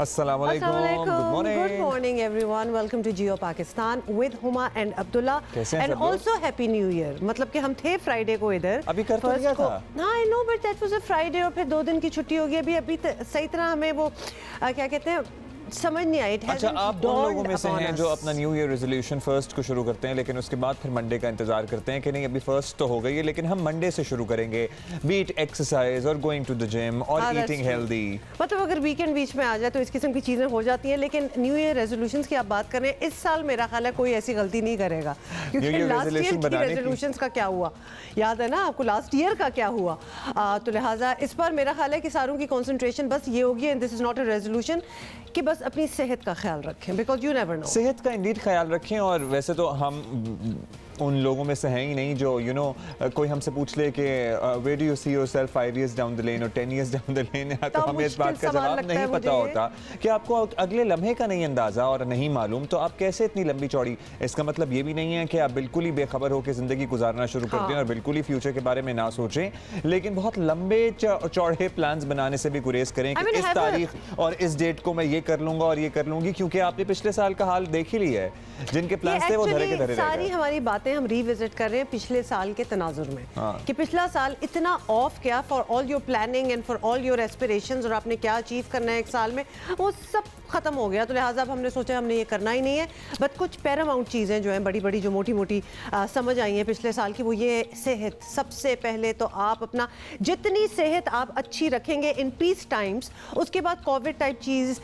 Assalamualaikum. Good morning everyone. Welcome to Jio Pakistan with Huma and Abdullah. And also Happy New Year. मतलब कि हम थे Friday को इधर. अभी कर तो लिया था. I know but that was a Friday और फिर 2 दिन की छुट्टी हो गई. अभी सही तरह हमें वो क्या कहते हैं समझ नहीं आई. अच्छा, आप उन लोगों में से हैं जो अपना न्यू ईयर रेजोल्यूशन फर्स्ट को शुरू करते हैं लेकिन उसके बाद फिर मंडे का इंतजार करते हैं कि नहीं अभी फर्स्ट तो हो गई है लेकिन हम मंडे से शुरू करेंगे. बीट एक्सरसाइज और गोइंग टू द जिम और ईटिंग हेल्दी. मतलब अगर वीकेंड बीच में आ जाए तो इस किस्म की चीजें हो जाती हैं. लेकिन न्यू ईयर रेजोल्यूशंस की आप बात कर रहे हैं, इस साल मेरा ख्याल है कोई ऐसी गलती नहीं करेगा क्योंकि लास्ट ईयर की रेजोल्यूशंस का क्या हुआ याद है ना आपको, लास्ट ईयर का क्या हुआ. तो लिहाजा इस पर मेरा ख्याल है कि सारों की कॉन्सेंट्रेशन बस ये होगी and this is not a resolution कि बस अपनी सेहत का ख्याल रखें बिकॉज यू नेवर नो. सेहत का इंडीड ख्याल रखें. और वैसे तो हम उन लोगों में से हैं ही नहीं जो कोई हमसे पूछ ले कि where do you see yourself 5 years down the lane और 10 years डाउन द लेन, तो हमें इस बात का जवाब नहीं पता होता कि आपको अगले लम्हे का नहीं अंदाज़ा और नहीं मालूम तो आप कैसे इतनी लंबी चौड़ी. इसका मतलब ये भी नहीं है कि आप बिल्कुल ही बेखबर होकर ज़िंदगी गुजारना शुरू कर दें और बिल्कुल ही फ्यूचर के बारे में ना सोचें, लेकिन बहुत लंबे चौड़े प्लान्स बनाने से भी गुरेज करें कि इस तारीख और इस डेट को मैं ये कर लूँगा और ये कर लूँगी, क्योंकि आपने पिछले साल का हाल देख ही लिया है. जिनके प्लान्स थे वो धरे के धरे. सारी हमारी बातें हम रिविजिट कर रहे हैं पिछले साल के तनाजुर में कि पिछला साल इतना ऑफ क्या for all your planning and for all your aspirations और आपने क्या अचीव करना है एक साल में, वो सब खत्म हो गया. तो लिहाजा अब हमने सोचा हमने ये करना ही नहीं है. बट कुछ पैरामाउंट चीज़ें जो हैं बड़ी बड़ी जो मोटी मोटी समझ आई हैं पिछले साल की, वो ये सेहत. सबसे पहले तो आप अपना जितनी सेहत आप अच्छी रखेंगे इन पीस टाइम्स, उसके बाद कोविड टाइप चीज़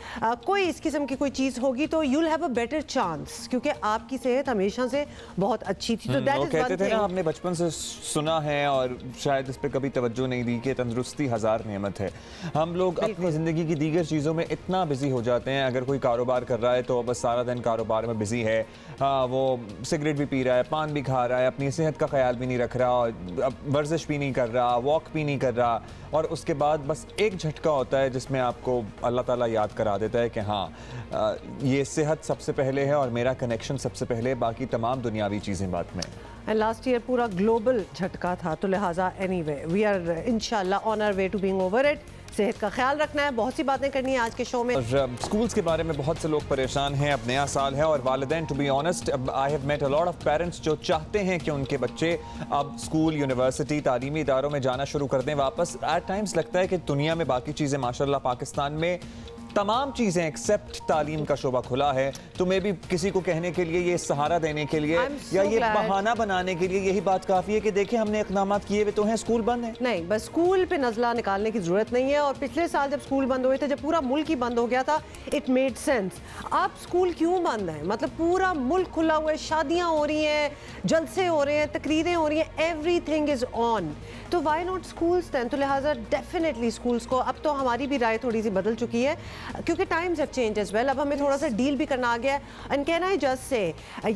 कोई इस किस्म की कोई चीज़ होगी तो you will have a better chance क्योंकि आपकी सेहत हमेशा से बहुत अच्छी थी. तो दैट इज कहते थे ना, आपने बचपन से सुना है और शायद इस पे कभी तवज्जो नहीं दी कि तंदुरुस्ती हज़ार नेमत है. हम लोग अपनी ज़िंदगी की दीगर चीज़ों में इतना बिजी हो जाते हैं. अगर कोई कारोबार कर रहा है तो बस सारा दिन कारोबार में बिजी है. वो सिगरेट भी पी रहा है, पान भी खा रहा है, अपनी सेहत का ख्याल भी नहीं रख रहा, वर्जिश भी नहीं कर रहा, वॉक भी नहीं कर रहा. और उसके बाद बस एक झटका होता है जिसमें आपको अल्लाह ताला याद करा देता है कि हाँ ये सेहत सबसे पहले है और मेरा कनेक्शन सबसे पहले, बाकी तमाम दुनियावी चीज़ें बाद में. लास्ट ईयर पूरा ग्लोबल झटका था तो लिहाजा एनीवे वी आर इंशाल्लाह on our way to being over it. सेहत का ख्याल रखना है, बहुत सी बातें करनी है आज के शो में. और स्कूल्स के बारे में बहुत से लोग परेशान हैं. अब नया साल है और वालिदैन to be honest I have met a lot of parents जो चाहते हैं कि उनके बच्चे अब स्कूल, यूनिवर्सिटी, तालीमी इदारों में जाना शुरू कर दें वापस. एट टाइम्स लगता है कि दुनिया में बाकी चीज़ें माशाल्लाह पाकिस्तान में तमाम चीज़ें एक्सेप्ट तालीम का शोबा खुला है. तो मैं भी किसी को कहने के लिए, ये सहारा देने के लिए या ये बहाना बनाने के लिए यही बात काफ़ी है कि देखिए हमने इक़दामात किए हुए तो हैं, स्कूल बंद है. नहीं, बस स्कूल पे नज़ला निकालने की ज़रूरत नहीं है. और पिछले साल जब स्कूल बंद हुए थे, जब पूरा मुल्क ही बंद हो गया था, इट मेड सेंस. आप स्कूल क्यों बंद हैं? मतलब पूरा मुल्क खुला हुआ है, शादियाँ हो रही हैं, जलसे हो रहे हैं, तकरीरें हो रही हैं, एवरीथिंग इज़ ऑन. तो वाई नॉट स्कूल्स दैन? तो लिहाजा डेफिनेटली स्कूल्स को, अब तो हमारी भी राय थोड़ी सी बदल चुकी है क्योंकि times have change as well. अब हमें थोड़ा सा डील भी करना आ गया है. And can I just say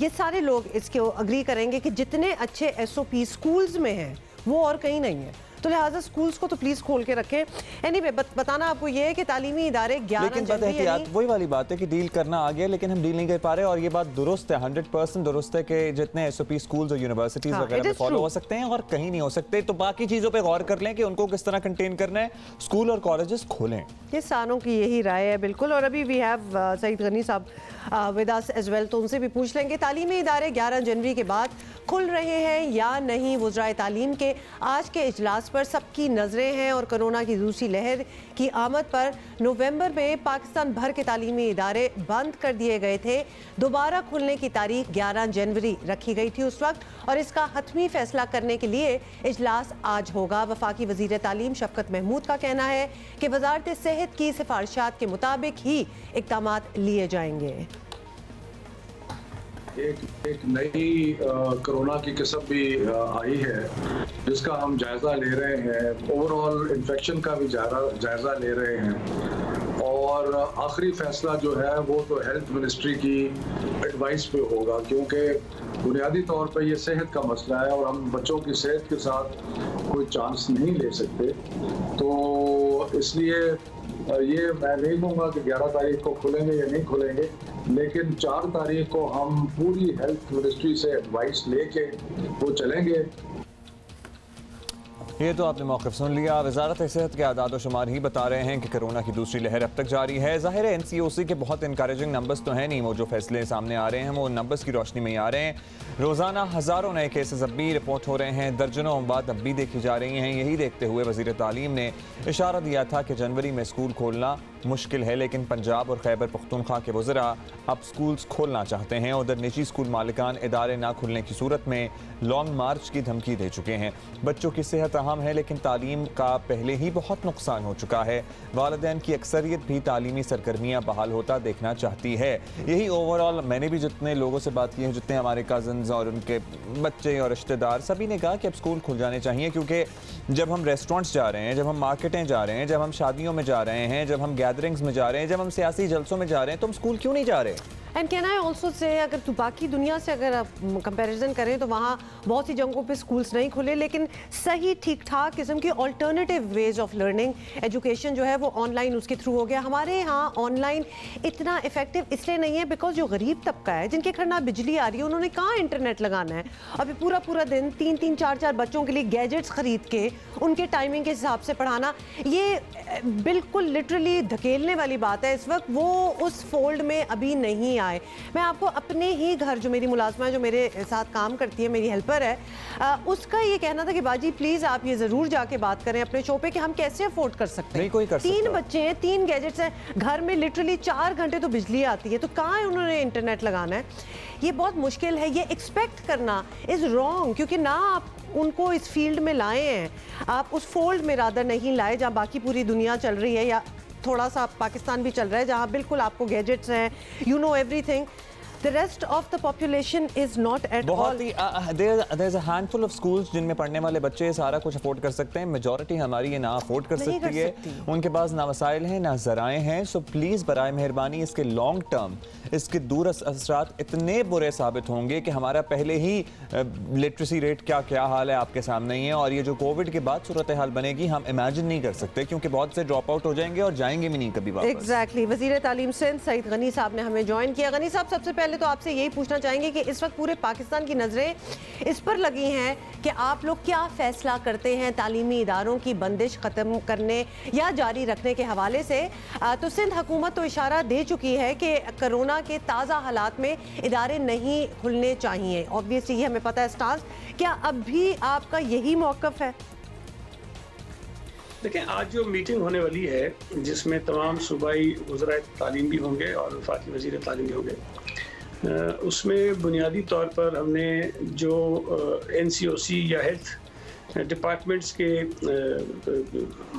ये सारे लोग इसको अग्री करेंगे कि जितने अच्छे SOP स्कूल्स में हैं वो और कहीं नहीं है. तो लिहाजा स्कूल्स को तो प्लीज खोल के रखें. एनीवे बताना आपको ये है कि तालीमी इदारे 11 जनवरी, वही वाली बात है कि डील करना आ गया लेकिन हम डील नहीं कर पा रहे. और ये बात दुरुस्त है, 100% दुरुस्त है कि जितने SOP स्कूल्स और यूनिवर्सिटीज वगैरह में फॉलो हो सकते हैं और कहीं नहीं हो सकते, तो बाकी चीज़ों पे गौर कर लें कि उनको किस तरह कंटेन करना है. स्कूल और कॉलेजेस खोलें. ये सारों की यही राय है बिल्कुल. और अभी वी हैव सईद गनी साहब विद अस एज वेल, तो उनसे भी पूछ लेंगे तालीमी इदारे 11 जनवरी के बाद खुल रहे हैं या नहीं. वज़राए तालीम के आज के इजलास पर सबकी नज़रें हैं और कोरोना की दूसरी लहर की आमद पर नवंबर में पाकिस्तान भर के तालीमी इदारे बंद कर दिए गए थे. दोबारा खुलने की तारीख 11 जनवरी रखी गई थी उस वक्त और इसका हतमी फैसला करने के लिए इजलास आज होगा. वफाकी वज़ीर तालीम शफकत महमूद का कहना है कि वज़ारत सेहत की सिफारिशात के मुताबिक ही इक़दामात लिए जाएंगे. एक नई कोरोना की किस्म भी आई है जिसका हम जायज़ा ले रहे हैं. ओवरऑल इन्फेक्शन का भी जायज़ा ले रहे हैं और आखिरी फैसला जो है वो तो हेल्थ मिनिस्ट्री की एडवाइस पे होगा क्योंकि बुनियादी तौर पे ये सेहत का मसला है और हम बच्चों की सेहत के साथ कोई चांस नहीं ले सकते. तो इसलिए ये मैं नहीं कहूँगा कि 11 तारीख को खुलेंगे या नहीं खुलेंगे, लेकिन 4 तारीख को हम पूरी हेल्थ मिनिस्ट्री से एडवाइस लेके वो चलेंगे. ये तो आपने मौक़िफ़ सुन लिया। वज़ारत सेहत के आदाद व शुमार ही बता रहे हैं कि कोरोना की दूसरी लहर अब तक जारी है। ज़ाहिर है NCOC के बहुत इंकरेजिंग नंबर्स तो हैं नहीं, वो जो फैसले सामने आ रहे हैं वो नंबर्स की रोशनी में ही आ रहे हैं। रोज़ाना हज़ारों नए केसेस अब भी रिपोर्ट हो रहे हैं, दर्जनों अमवात अब भी देखी जा रही हैं। यही देखते हुए वज़ीर तालीम ने इशारा दिया था कि जनवरी में स्कूल खोलना मुश्किल है, लेकिन पंजाब और खैबर पख्तूनख्वा के वज़रा अब स्कूल्स खोलना चाहते हैं। उधर निजी स्कूल मालिकान इदारे ना खुलने की सूरत में लॉन्ग मार्च की धमकी दे चुके हैं। बच्चों की सेहत अहम है, लेकिन तालीम का पहले ही बहुत नुकसान हो चुका है। वालिदैन की अक्सरियत भी तालीमी सरगर्मियाँ बहाल होता देखना चाहती है। यही ओवरऑल मैंने भी जितने लोगों से बात की है, जितने हमारे कज़न्स और उनके बच्चे और रिश्तेदार, सभी ने कहा कि अब स्कूल खुल जाने चाहिए, क्योंकि जब हम रेस्टोरेंट्स जा रहे हैं, जब हम मार्केटें जा रहे हैं, जब हम शादियों में जा रहे हैं, जब हम गैदरिंग्स में जा रहे हैं, जब हम सियासी जलसों में जा रहे हैं, तो हम स्कूल क्यों नहीं जा रहे? And can I also say, अगर तो बाकी दुनिया से अगर आप कंपैरिजन करें तो वहाँ बहुत सी जगहों पे स्कूल्स नहीं खुले, लेकिन सही ठीक ठाक किस्म की alternative ways of learning, education जो है वो ऑनलाइन उसके थ्रू हो गया। हमारे यहाँ ऑनलाइन इतना इफेक्टिव इसलिए नहीं है बिकॉज जो गरीब तबका है, जिनके घर ना बिजली आ रही है, उन्होंने कहाँ इंटरनेट लगाना है। अभी पूरा पूरा दिन 3-3, 4-4 बच्चों के लिए गैजेट्स खरीद के उनके टाइमिंग के हिसाब से पढ़ाना, ये बिल्कुल लिटरली धकेलने वाली बात है। इस वक्त वो उस फोल्ड में अभी नहीं आए। मैं आपको अपने ही घर, जो मेरी मुलाजमा है, जो मेरे साथ काम करती है, मेरी हेल्पर है, उसका ये कहना था कि बाजी प्लीज़ आप ये ज़रूर जाके बात करें अपने शो पे कि हम कैसे अफोर्ड कर सकते हैं। कोई कर 3 बच्चे हैं, 3 गैजेट्स हैं, घर में लिटरली 4 घंटे तो बिजली आती है, तो कहाँ है उन्होंने इंटरनेट लगाना है? ये बहुत मुश्किल है। ये एक्सपेक्ट करना इज़ रॉन्ग, क्योंकि ना आप उनको इस फील्ड में लाए हैं, आप उस फोल्ड में रादर नहीं लाए जहाँ बाकी पूरी दुनिया चल रही है, या थोड़ा सा पाकिस्तान भी चल रहा है, जहाँ बिल्कुल आपको गैजेट्स हैं, you know everything. The rest of the population is not at all. There's a handful of schools जिनमें पढ़ने वाले बच्चे सारा कुछ अफोर्ड कर सकते हैं। मेजॉरिटी हमारी ये ना अफोर्ड कर सकती है, उनके पास ना वसाइल हैं ना ज़राए हैं। सो प्लीज़ बराए मेहरबानी इसके लॉन्ग टर्म, इसके दूर असरात इतने बुरे साबित होंगे कि हमारा पहले ही लिटरेसी रेट क्या हाल है आपके सामने ही है, और ये जो कोविड के बाद सूरत हाल बनेगी हम इमेजिन नहीं कर सकते, क्योंकि बहुत से ड्रॉप आउट हो जाएंगे और जाएंगे भी नहीं कभी वापस। एग्जैक्टली। वज़ीर तालीम सिंध सईद गनी साहब ने हमें ज्वाइन किया। गनी साहब, सबसे पहले तो आपसे यही पूछना चाहेंगे कि इस वक्त पूरे पाकिस्तान की नज़रें इस पर लगी हैं कि आप लोग क्या फैसला करते हैं तालीमी इदारों की बंदिश ख़त्म करने या जारी रखने के हवाले से। तो सिंध हुकूमत तो इशारा दे चुकी है कि कोरोना के ताज़ा हालात में इदारे नहीं खुलने चाहिए। ऑब्वियसली ये हमें पता है स्टार्स, क्या अब भी आपका यही मौक़िफ़ है? देखें, आज जो मीटिंग होने वाली है जिसमें तमाम सूबाई वज़राए तालीम भी होंगे और वफाकी वज़ीर तालीम भी होंगे, उसमें बुनियादी तौर पर हमने जो NCOC या हेल्थ डिपार्टमेंट्स के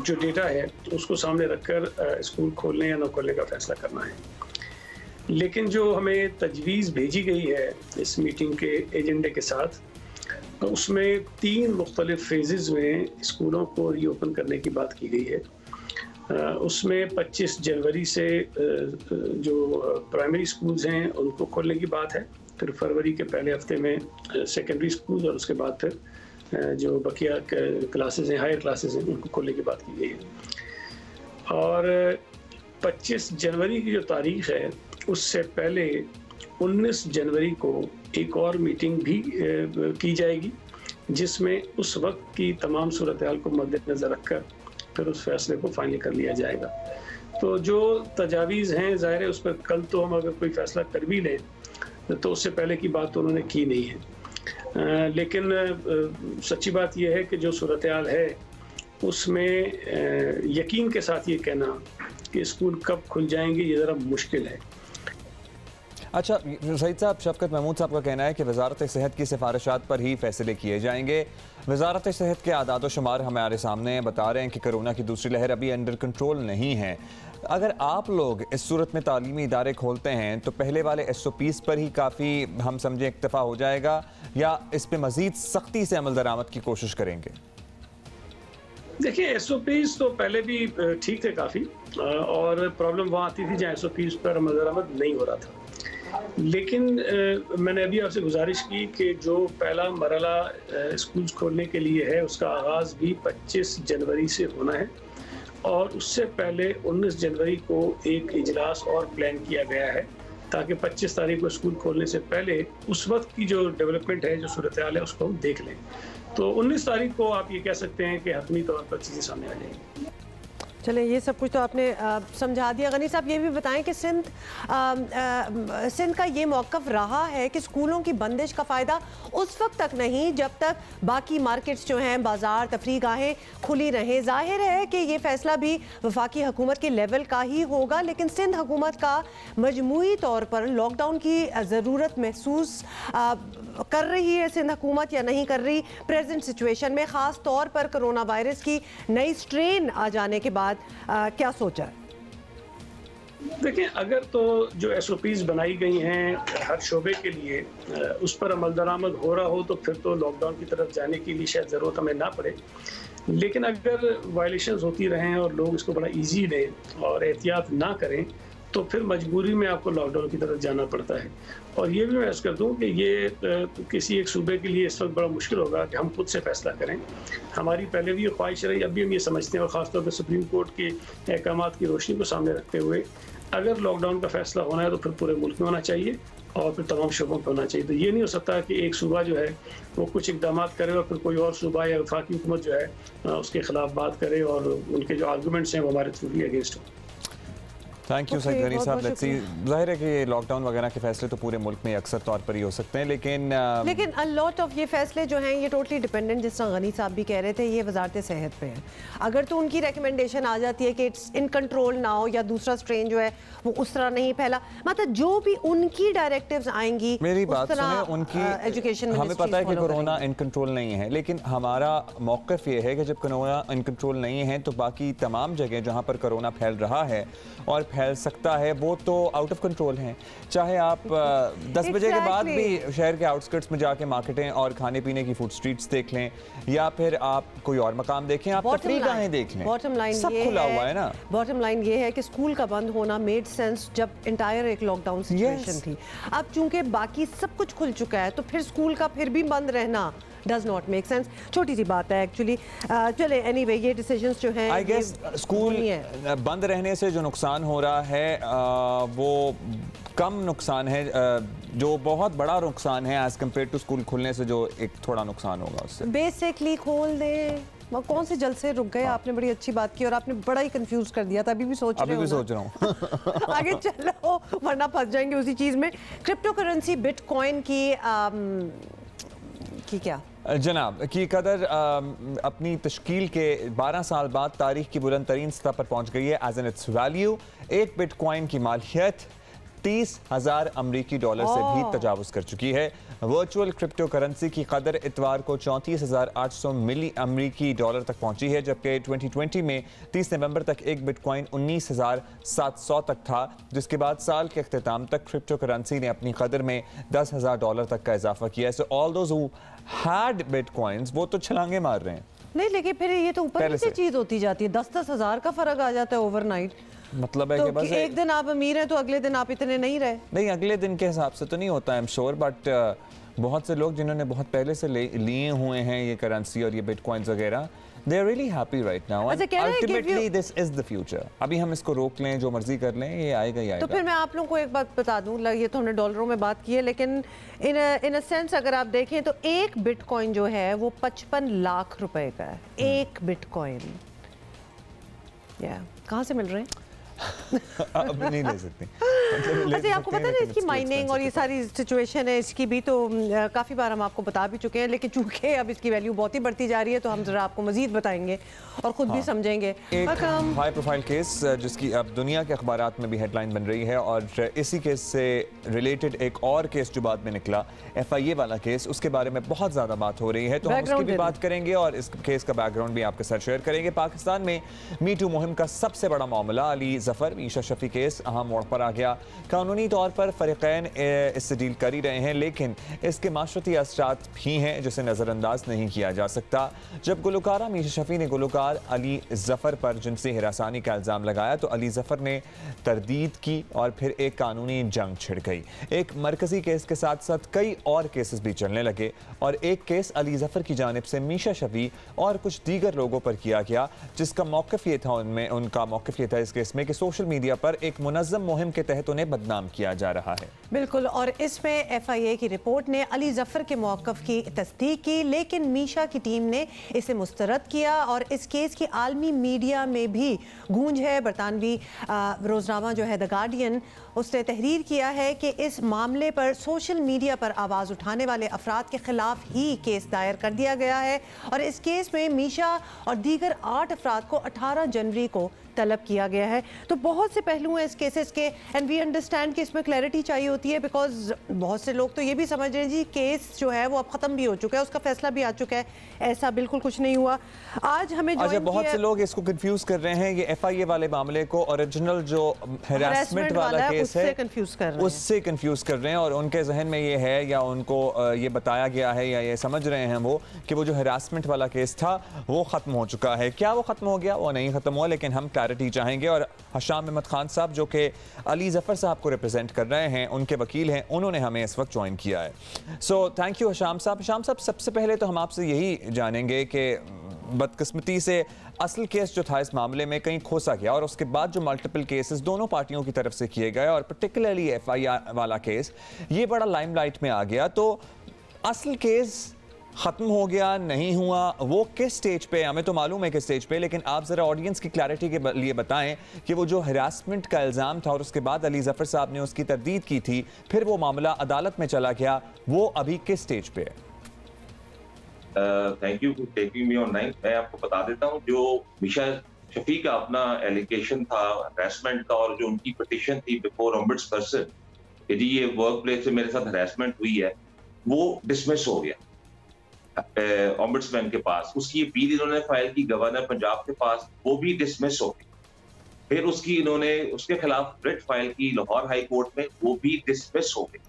जो डेटा है उसको सामने रखकर स्कूल खोलने या न खोलने का फ़ैसला करना है। लेकिन जो हमें तजवीज़ भेजी गई है इस मीटिंग के एजेंडे के साथ, उसमें 3 मुख्तलिफ फेजेज़ में स्कूलों को रीओपन करने की बात की गई है। उसमें 25 जनवरी से जो प्राइमरी स्कूल्स हैं उनको खोलने की बात है, फिर फरवरी के पहले हफ्ते में सेकेंडरी स्कूल, और उसके बाद फिर जो बकिया क्लासेस हैं, हायर क्लासेस हैं, उनको खोलने की बात की गई है। और 25 जनवरी की जो तारीख है उससे पहले 19 जनवरी को एक और मीटिंग भी की जाएगी, जिसमें उस वक्त की तमाम सूरत हाल को मद्देनज़र रखकर फिर उस फैसले को फाइनल कर लिया जाएगा। तो जो तजावीज़ हैं, ज़ाहिर है उस पर कल तो हम अगर कोई फ़ैसला कर भी लें तो उससे पहले की बात तो उन्होंने की नहीं है। लेकिन सच्ची बात यह है कि जो सूरत हाल है उसमें यकीन के साथ ये कहना कि स्कूल कब खुल जाएंगे ये ज़रा मुश्किल है। अच्छा सईद साहब, शफकत महमूद साहब का कहना है कि वज़ारत सेहत की सिफारिशात पर ही फैसले किए जाएंगे। वज़ारत सेहत के आदाद व शुमार हमारे सामने बता रहे हैं कि कोरोना की दूसरी लहर अभी अंडर कंट्रोल नहीं है। अगर आप लोग इस सूरत में तालीमी इदारे खोलते हैं तो पहले वाले SOPs पर ही काफ़ी हम समझें इक्तफा हो जाएगा, या इस पर मज़ीद सख्ती से अमल दरामद की कोशिश करेंगे? देखिए, SOPs तो पहले भी ठीक थे काफ़ी, और प्रॉब्लम वहाँ आती थी जहाँ SOPs पर अमल दरामद नहीं हो रहा था। लेकिन मैंने अभी आपसे गुजारिश की कि जो पहला मरहला स्कूल खोलने के लिए है उसका आगाज़ भी 25 जनवरी से होना है, और उससे पहले 19 जनवरी को एक इजलास और प्लान किया गया है ताकि 25 तारीख को स्कूल खोलने से पहले उस वक्त की जो डेवलपमेंट है, जो सूरत हाल है, उसको हम देख लें। तो 19 तारीख को आप ये कह सकते हैं कि हतमी तौर पर चीज़ें सामने आ जाएंगी। चलें, ये सब कुछ तो आपने समझा दिया। गनी साहब ये भी बताएं कि सिंध का ये मौक़िफ़ रहा है कि स्कूलों की बंदिश का फ़ायदा उस वक्त तक नहीं जब तक बाकी मार्केट्स जो हैं, बाज़ार, तफरीह गाहें खुली रहें। ज़ाहिर है कि ये फ़ैसला भी वफाकी हुकूमत के लेवल का ही होगा, लेकिन सिंध हुकूमत का मजमूई तौर पर लॉकडाउन की ज़रूरत महसूस कर रही है सिंध हुकूमत या नहीं कर रही प्रेजेंट सिचुएशन में, ख़ास तौर पर कोरोना वायरस की नई स्ट्रेन आ जाने के बाद क्या सोचा है? देखिए, अगर तो जो SOPs बनाई गई हैं हर शोबे के लिए उस पर अमल दरामद हो रहा हो तो फिर तो लॉकडाउन की तरफ जाने की भी शायद ज़रूरत हमें ना पड़े। लेकिन अगर वायलेशंस होती रहें और लोग इसको बड़ा इजी लें और एहतियात ना करें तो फिर मजबूरी में आपको लॉकडाउन की तरफ जाना पड़ता है। और ये भी मैं अर्ज़ कर दूँ कि ये किसी एक सूबे के लिए इस वक्त बड़ा मुश्किल होगा कि हम खुद से फैसला करें। हमारी पहले भी ये ख्वाहिश रही, अभी हम ये समझते हैं, और ख़ासतौर पर सुप्रीम कोर्ट के अहकामात की रोशनी को सामने रखते हुए, अगर लॉकडाउन का फैसला होना है तो फिर पूरे मुल्क में होना चाहिए और फिर तमाम शोबों पर होना चाहिए। तो ये नहीं हो सकता कि एक सूबा जो है वो कुछ इकदाम करे और फिर कोई और सूबा या वफाकी हुकूमत जो है उसके खिलाफ बात करे और उनके जो आर्गूमेंट्स हैं वो हमारे थ्रू भी अगेंस्ट हो। थैंक यू सईद गनी साहब। लेट्स सी, जाहिर है कि लॉकडाउन वगैरह के फैसले तो पूरे मुल्क में अक्सर तौर पर ही हो सकते हैं, लेकिन अ लॉट ऑफ ये फैसले जो हैं ये टोटली डिपेंडेंट, जिस तरह गनी साहब भी कह रहे थे, ये वजारत सेहत पे है। अगर तो उनकी रिकमेंडेशन आ जाती है कि इट्स इन कंट्रोल ना हो या दूसरा स्ट्रेन जो है वो उस तरह नहीं फैला, मतलब जो भी उनकी डायरेक्टिव्स आएंगी, मेरी बात सुने, उनकी एजुकेशन हमें पता है कि कोरोना इन कंट्रोल नहीं है, लेकिन हमारा मौक़िफ़ ये है कि जब कोरोना इन कंट्रोल नहीं है तो बाकी तमाम जगह जहाँ पर कोरोना फैल रहा है और फैल सकता है वो तो आउट ऑफ कंट्रोल हैं। चाहे आप 10 बजे के बाद भी शहर के आउटस्कर्ट्स में जाके मार्केटें और खाने पीने की फूड स्ट्रीट्स देख लें या फिर आप कोई और मकाम देखें, आप तफरीह गाहें देख लें, बॉटम लाइन सब खुला हुआ है ना। बॉटम लाइन ये है कि स्कूल का बंद होना मेड सेंस जब इंटायर एक लॉकडाउन सिचुएशन थी। अब चूंकि बाकी सब कुछ खुल चुका है तो फिर स्कूल का फिर भी बंद रहना डज नॉट मेक सेंस। छोटी सी बात है एक्चुअली। चले एनीवे, ये डिसीजंस जो हैं, आई गेस स्कूल बंद रहने से जो नुकसान हो रहा है वो कम नुकसान है, जो बहुत बड़ा नुकसान है एज कम्पेयर टू स्कूल खुलने से जो एक थोड़ा नुकसान होगा उससे। बेसिकली खोल दें, कौन से जल से रुक गए। आपने बड़ी अच्छी बात की और आपने बड़ा ही कंफ्यूज कर दिया था। अभी भी सोच रहा हूँ आगे चलो वरना फंस जाएंगे उसी चीज में। क्रिप्टो करेंसी बिटकॉइन की क्या जनाब की कदर अपनी तश्कील के 12 साल बाद तारीख की बुलंद तरीन सतह पर पहुंच गई है। एज एन इट्स वैल्यू एक बिटकॉइन की मालियत 30,000 अमरीकी डॉलर से भी तजावुज़ कर चुकी है। वर्चुअल क्रिप्टो करेंसी की कदर इतवार को 34,800 मिली अमरीकी डॉलर तक पहुंची है, जबकि 2020 में 30 नवंबर तक एक बिटकॉइन 19,700 तक था, जिसके बाद साल के अख्तिताम तक क्रिप्टो करेंसी ने अपनी कदर में 10,000 डॉलर तक का इजाफा किया है। So all those who had bitcoins वो तो छलांगे मार रहे हैं। नहीं, लेकिन फिर ये तो ऊपर से चीज होती जाती है, 10-10 हज़ार का फर्क आ जाता है ओवरनाइट। मतलब है तो कि बस एक दिन आप अमीर हैं तो अगले दिन आप इतने नहीं रहे। नहीं, अगले दिन के हिसाब से तो नहीं होता, आई एम श्योर, बट बहुत से लोग जिन्होंने बहुत पहले से लिए हुए हैं ये करेंसी और ये बिटकॉइंस वगैरह, they are really happy right now and ultimately this is the future। अभी हम इसको रोक लें, जो मर्जी कर लें, ये आएगा ही आएगा। तो फिर मैं आप लोगों को एक बात बता दूं, ये तो हमने डॉलरों में बात की है, लेकिन इन अ सेंस अगर आप देखें तो एक बिटकॉइन जो है वो 55 लाख रुपए का है। एक बिटकॉइन कहाँ से मिल रहे हैं? अब नहीं ले सकते। अच्छा, आपको पता है ना इसकी माइनिंग और ये सारी सिचुएशन है इसकी भी, तो काफ़ी बार हम आपको बता भी चुके हैं, लेकिन चूंकि अब इसकी वैल्यू बहुत ही बढ़ती जा रही है तो हम जरा आपको मजीद बताएंगे और ख़ुद भी समझेंगे। एक हाई प्रोफाइल केस जिसकी अब दुनिया के अखबारात में भी हेडलाइन बन रही है, और इसी केस से रिलेटेड एक और केस जो बाद में निकला, FIA वाला केस, उसके बारे में बहुत ज़्यादा बात हो रही है, तो हम उसकी भी बात करेंगे और इस केस का बैकग्राउंड भी आपके साथ शेयर करेंगे। पाकिस्तान में मी टू मुहिम का सबसे बड़ा मामला अली जफर मीशा शफी केस अहम मोड़ पर आ गया। कानूनी तौर पर फरीकैन इससे डील कर ही रहे हैं, लेकिन इसके माशरती असरात भी हैं जिसे नज़रअंदाज नहीं किया जा सकता। जब गुलकारा मीशा शफी ने गुलकार अली जफर पर जिनसी हिरासानी का इल्ज़ाम लगाया तो अली जफर ने तरदीद की और फिर एक कानूनी जंग छिड़ गई। एक मरकजी केस के साथ साथ कई और केसेस भी चलने लगे और एक केस अली जफर की जानिब से मीशा शफी और कुछ दीगर लोगों पर किया गया, जिसका मौक़िफ़ ये था, उनका मौक़िफ़ ये था इस केस में कि सोशल मीडिया पर एक मुनज़्ज़म मुहिम के तहत उन्हें बदनाम किया जा रहा है। बिल्कुल, और इसमें FIA की रिपोर्ट ने अली जफर के मौक़िफ़ की तस्दीक की, लेकिन मीशा की टीम ने इसे मुस्तरद किया और इस केस की आलमी मीडिया में भी गूंज है। बरतानवी रोज़नामा जो है द गार्डियन, उसने तहरीर किया है कि इस मामले पर सोशल मीडिया पर आवाज़ उठाने वाले अफराद के खिलाफ ही केस दायर कर दिया गया है और इस केस में मीशा और दीगर 8 अफराद को 18 जनवरी को तलब किया गया है। तो बहुत से पहलू हैं इस केसेस के, एंड वी अंडरस्टैंड कि इसमें क्लैरिटी चाहिए होती है, बिकॉज बहुत से लोग तो ये भी समझ रहे हैं जी केस जो है वो अब ख़त्म भी हो चुका है, उसका फैसला भी आ चुका है। ऐसा बिल्कुल कुछ नहीं हुआ। आज हमें बहुत से लोग इसको कंफ्यूज कर रहे हैं, ये FIA वाले मामले को ओरिजिनल जो हैरेसमेंट वाला केस है उससे कंफ्यूज कर रहे हैं और उनके जहन में ये है या उनको ये बताया गया है या ये समझ रहे हैं वो कि वो जो हैरेसमेंट वाला केस था वो ख़त्म हो चुका है। क्या वो ख़त्म हो गया? वो नहीं ख़त्म हुआ, लेकिन हम क्लैरिटी चाहेंगे। और हशाम अहमद खान साहब जो कि अली जफर साहब को रिप्रेजेंट कर रहे हैं, उनके वकील हैं, उन्होंने हमें इस वक्त ज्वाइन किया है। सो थैंक यू हशाम साहब। हशाम साहब, सबसे पहले तो हम आपसे यही जानेंगे कि बदकिस्मती से असल केस जो था इस मामले में कहीं खोसा गया और उसके बाद जो मल्टीपल केसेस दोनों पार्टियों की तरफ से किए गए और पर्टिकुलरली FIA वाला केस ये बड़ा लाइमलाइट में आ गया, तो असल केस ख़त्म हो गया, नहीं हुआ, वो किस स्टेज पे? हमें तो मालूम है किस स्टेज पे, लेकिन आप ज़रा ऑडियंस की क्लैरिटी के लिए बताएं कि वो जो हरासमेंट का इल्ज़ाम था और उसके बाद अली जफर साहब ने उसकी तरदीद की थी, फिर वो मामला अदालत में चला गया, वो अभी किस स्टेज पे है? Thank you for taking me online. मैं आपको बता देता हूँ, जो मीशा शफी का अपना एलिगेशन था हरासमेंट का और जो उनकी पिटीशन थी बिफोर ओम्बुड्सपर्सन कि जी ये वर्क प्लेस से मेरे साथ हरासमेंट हुई है, वो डिसमिस हो गया ओम्बुड्समैन के पास। उसकी अपील इन्होंने फाइल की गवर्नर पंजाब के पास, वो भी डिसमिस हो गई। फिर उसकी इन्होंने उसके खिलाफ रिट फाइल की लाहौर हाई कोर्ट में, वो भी डिसमिस हो गई।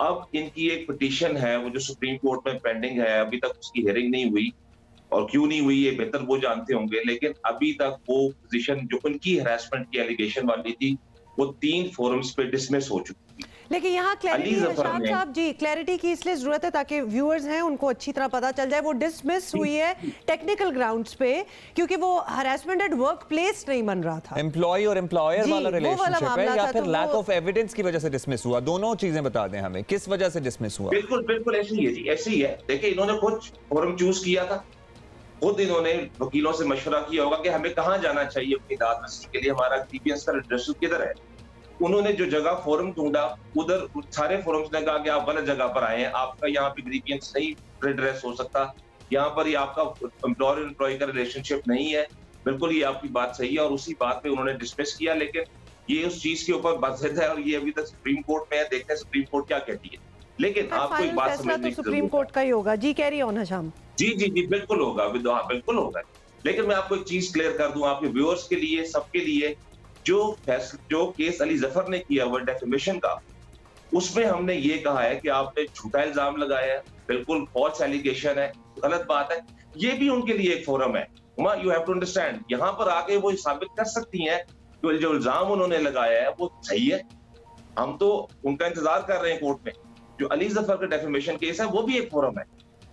अब इनकी एक पिटीशन है वो जो सुप्रीम कोर्ट में पेंडिंग है, अभी तक उसकी हियरिंग नहीं हुई और क्यों नहीं हुई ये बेहतर वो जानते होंगे, लेकिन अभी तक वो पोजीशन जो उनकी हरासमेंट की एलिगेशन वाली थी वो 3 फोरम्स पे डिसमिस हो चुकी थी। लेकिन यहाँ क्लैरिटी हशाम साहब जी, क्लैरिटी की इसलिए जरूरत है ताकि व्यूअर्स हैं उनको अच्छी तरह पता चल जाए। वो डिसमिस हुई है टेक्निकल ग्राउंड्स पे क्योंकि वो हरासमेंट एट वर्क प्लेस नहीं बन रहा था, एम्प्लॉय और एम्प्लॉयर वाला रिलेशनशिप है, या फिर लैक ऑफ एविडेंस की वजह से डिसमिस हुआ? दोनों चीजें बता दें हमें, किस वजह से डिसमिस हुआ? बिल्कुल बिल्कुल ऐसे ही है जी, ऐसे ही है। देखिए इन्होंने कुछ फोरम चूज किया था, खुद इन्होंने वकीलों से मशवरा किया होगा कि हमें कहाँ जाना चाहिए अपनी दाद रसी के लिए, हमारा ग्रीवियंस का रिड्रेसल किधर है। उन्होंने जो जगह फोरम ढूंढा, उधर सारे फोरम्स ने कहा कि आप गलत जगह पर आए हैं, आपका यहाँ पे ग्रीवियंस नहीं रिड्रेस हो सकता, यहाँ पर ये आपका एम्प्लॉयर एम्प्लॉय का रिलेशनशिप नहीं है। बिल्कुल ये आपकी बात सही है और उसी बात पे उन्होंने डिसमिस किया, लेकिन ये उस चीज के ऊपर बहस है और ये अभी तक सुप्रीम कोर्ट में है, देखते हैं सुप्रीम कोर्ट क्या कहती है। लेकिन आपको एक बात समझनी तो सुप्रीम कोर्ट का ही होगा जी, कैरी ऑन हशाम। जी जी जी बिल्कुल होगा, बिल्कुल होगा। लेकिन मैं आपको एक चीज क्लियर कर दूं आपके व्यूअर्स के लिए, सबके लिए, जो केस अली जफर ने किया वो डेफेमेशन का, उसमें हमने ये कहा है कि आपने झूठा इल्जाम लगाया है, बिल्कुल फॉल्स एलिगेशन है, गलत बात है। ये भी उनके लिए एक फोरम है, यू हैव टू अंडरस्टैंड। यहाँ पर आके वो साबित कर सकती हैं कि जो इल्जाम उन्होंने लगाया है वो सही है। हम तो उनका इंतजार कर रहे हैं कोर्ट में। जो अली जफर का डेफेमेशन केस है वो भी एक फोरम है,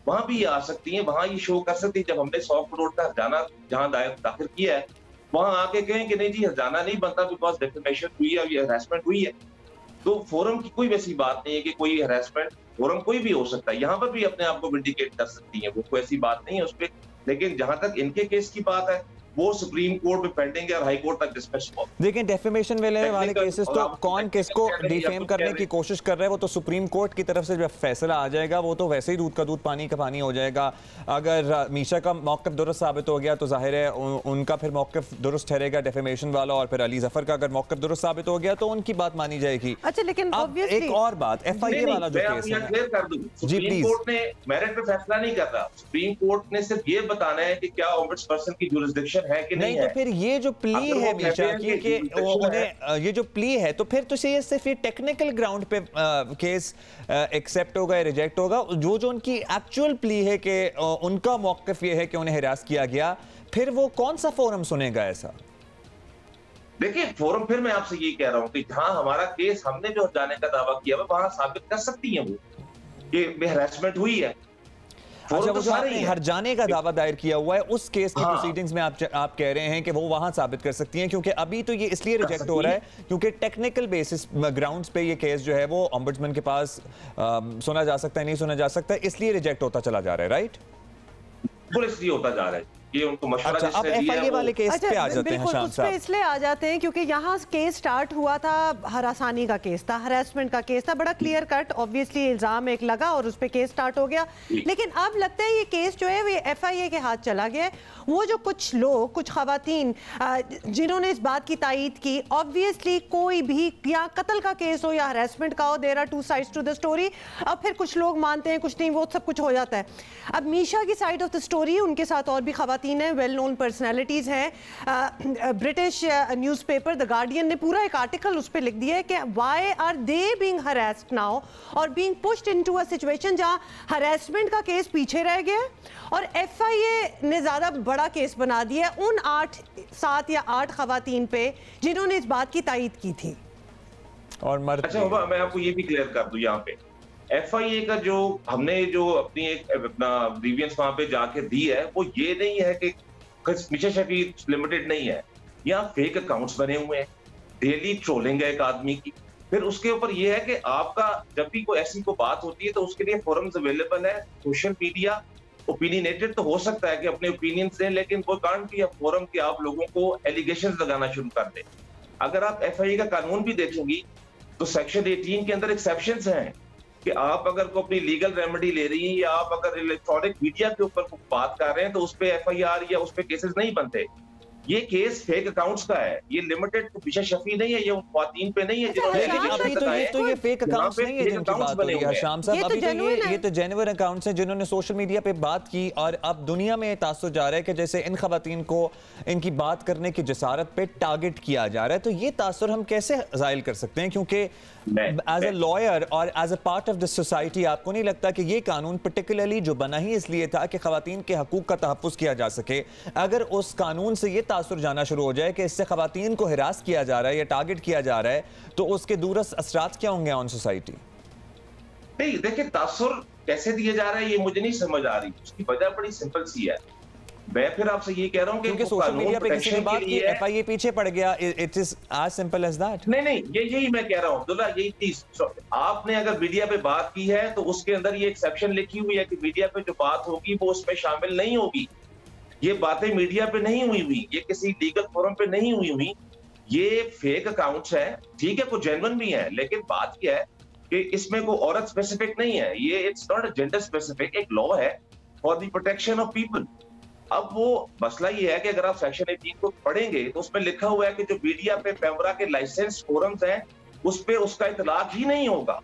वहां भी ये आ सकती है, वहां ये शो कर सकती है। जब हमने 100 करोड़ का हर्जाना जहां दाखिल किया है, वहां आके कहें कि नहीं जी हर्जाना नहीं बनता बिकॉज डेफेमेशन हुई है, ये हरासमेंट हुई है। तो फोरम की कोई वैसी बात नहीं है कि कोई हरासमेंट, फोरम कोई भी हो सकता है, यहाँ पर भी अपने आप को विंडिकेट कर सकती है, वो कोई ऐसी बात नहीं है उस पर। लेकिन जहां तक इनके केस की बात है वो सुप्रीम कोर्ट में पेंडिंग है और हाई कोर्ट तक डिस्कस हुआ। देखिए डेफेमेशन वाले केसेस तो कौन किसको डिफेम करने की कोशिश कर रहा है वो तो सुप्रीम कोर्ट की तरफ से जब फैसला आ जाएगा वो तो वैसे ही दूध का दूध पानी का पानी हो जाएगा। अगर मीशा का मौक़िफ़ दुरुस्त साबित हो गया तो जाहिर है उनका फिर मौक़िफ़ दुरुस्त ठहरेगा डेफेमेशन वाला, और फिर अली जफर का अगर मौक़िफ़ दुरुस्त साबित हो गया तो उनकी बात मानी जाएगी। अच्छा लेकिन एक और बात, FIA वाला जो केस है क्लियर कर दूं, सुप्रीम कोर्ट ने मेरिट पे फैसला नहीं कर रहा, सुप्रीम कोर्ट ने सिर्फ ये बताना है कि क्या ओम्बुड्सपर्सन की जुरिसडिक्शन है कि नहीं है। फिर ये जो प्ली है मीशा की कि उन्हें ये जो प्ली है तो फिर तो ये सिर्फ ये टेक्निकल ग्राउंड पे केस एक्सेप्ट होगा या रिजेक्ट होगा। जो उनकी एक्चुअल प्ली है कि उनका मौक़िफ़ ये है कि उन्हें हिरास किया गया, फिर वो कौन सा फोरम सुनेगा ऐसा? देखिए फोरम, फिर मैं आपसे ये कह रहा हूं कि जहां हमारा केस हमने जो जाने का दावा किया वहां साबित कर सकती है वो कि हरासमेंट हुई है। अच्छा, वो जो आपने हर जाने का दावा दायर किया हुआ है उस केस की प्रोसीडिंग्स में आप कह रहे हैं कि वो वहां साबित कर सकती हैं, क्योंकि अभी तो ये इसलिए रिजेक्ट हो रहा है क्योंकि टेक्निकल बेसिस ग्राउंड्स पे ये केस जो है वो ओम्बुड्समैन के पास सुना जा सकता है, नहीं सुना जा सकता, इसलिए रिजेक्ट होता चला जा रहा है, राइट? बिल्कुल इसलिए होता जा रहा है। ये उनको मशवरा अच्छा, अब एफआईए वाले केस पे आ जाते हैं शाम साहब। इसलिए आ जाते हैं क्योंकि यहाँ केस स्टार्ट हुआ था, हरासानी का केस था, हरासमेंट का केस था, बड़ा क्लियर कट ऑब्वियसली इल्जाम एक लगा और उस पे केस स्टार्ट हो गया। लेकिन अब लगता है ये केस जो है वो एफआईए के हाथ चला गया। वो जो कुछ लोग, कुछ खवातीन जिन्होंने इस बात की तायीद की, ऑब्वियसली कोई भी या कत्ल का केस हो या हरासमेंट का हो, there are two sides to the story. अब फिर कुछ लोग मानते हैं, कुछ नहीं, वो सब कुछ हो जाता है। अब मीशा की साइड ऑफ द स्टोरी, उनके साथ और भी खवातीन हैं, वेल नोन पर्सनैलिटीज हैं। ब्रिटिश न्यूज़पेपर द गार्डियन ने पूरा एक आर्टिकल उस पर लिख दिया है कि why are they being harassed now और being pushed into a situation जहां हरासमेंट का केस पीछे रह गया और एफआईए ने ज्यादा बड़ा केस बना दिया उन 7 या 8 खवातीन पे जिन्होंने इस बात की तायीद की थी। और मर्द, अच्छा मैं आपको ये भी क्लियर कर दूं, यहाँ पे एफआईए का जो हमने जो अपनी एक अपना ग्रीवियंस वहां पे जाके दी है, वो ये नहीं है कि मिशा शफी लिमिटेड नहीं है। यहाँ फेक अकाउंट्स बने हुए हैं, डेली ट्रोलिंग है एक आदमी की। फिर उसके ऊपर ये है कि आपका जब भी कोई ऐसी कोई बात होती है तो उसके लिए फोरम्स अवेलेबल है। सोशल मीडिया ओपिनियनेटेड तो हो सकता है कि अपने ओपिनियन से, लेकिन वो कांट बी अ फोरम कि आप लोगों को एलिगेशंस लगाना शुरू कर दें। अगर आप एफआईए का कानून भी देखेंगी तो सेक्शन 18 के अंदर एक्सेप्शंस हैं कि आप अगर को अपनी लीगल रेमेडी ले रही हैं या आप अगर इलेक्ट्रॉनिक मीडिया के ऊपर बात कर रहे हैं तो उस पे एफआईआर या उस पे केसेस नहीं बनते। ये केस फेक अकाउंट्स का है, ये लिमिटेड मिशा शफी नहीं है, ये उन ख्वातीन पे नहीं है जिन्होंने तो ये फेक अकाउंट्स नहीं है जिनकी बात हो रही है शाम साहब। अभी तो ये तो जेन्युइन अकाउंट्स हैं जिन्होंने सोशल मीडिया पे बात की और अब दुनिया में तासुर जा रहा है कि जैसे इन खवातीन को इनकी बात करने की जसारत पे टारगेट किया जा रहा है। तो ये तासुर हम कैसे जाहिर कर सकते हैं, क्योंकि एज ए लॉयर और as a part of the society आपको नहीं लगता कि ये कानून पर्टिकुलरली जो बना ही इसलिए था कि खवातीन के हकूक का तहफ़्फ़ुज़ किया जा सके, अगर उस कानून से ये तासुर जाना शुरू हो जाए कि इससे खवातीन को हिरास किया जा रहा है या टारगेट किया जा रहा है, तो उसके दूरस्त असरात क्या होंगे ऑन सोसाइटी? नहीं, देखिए तासुर कैसे दिया जा रहा है ये मुझे नहीं समझ आ रही। उसकी वजह बड़ी सिंपल सी है। मैं फिर आपसे ये कह रहा हूं कि सोशल मीडिया पे किसी ने बात की, एफआईए पीछे पड़ गया, it is as simple as that. नहीं, यही मैं कह रहा हूं अब्दुल्ला, यही चीज आपने अगर मीडिया पे बात की है तो उसके अंदर ये एक्सेप्शन लिखी हुई है कि मीडिया पे जो बात होगी वो उसमें शामिल नहीं होगी। ये बातें मीडिया पे नहीं हुई, ये किसी लीगल फोरम पे नहीं हुई, ये फेक अकाउंट्स है। ठीक है, कुछ जेन्युइन भी है, लेकिन बात यह है कि इसमें कोई औरत स्पेसिफिक नहीं है, ये it's not a gender specific, एक लॉ है for the protection of people. अब वो मसला ये है कि अगर आप सेक्शन 18 को पढ़ेंगे तो उसमें लिखा हुआ है कि जो मीडिया पे पैमरा के लाइसेंस फोरम्स हैं उस पे उसका इतलाक ही नहीं होगा।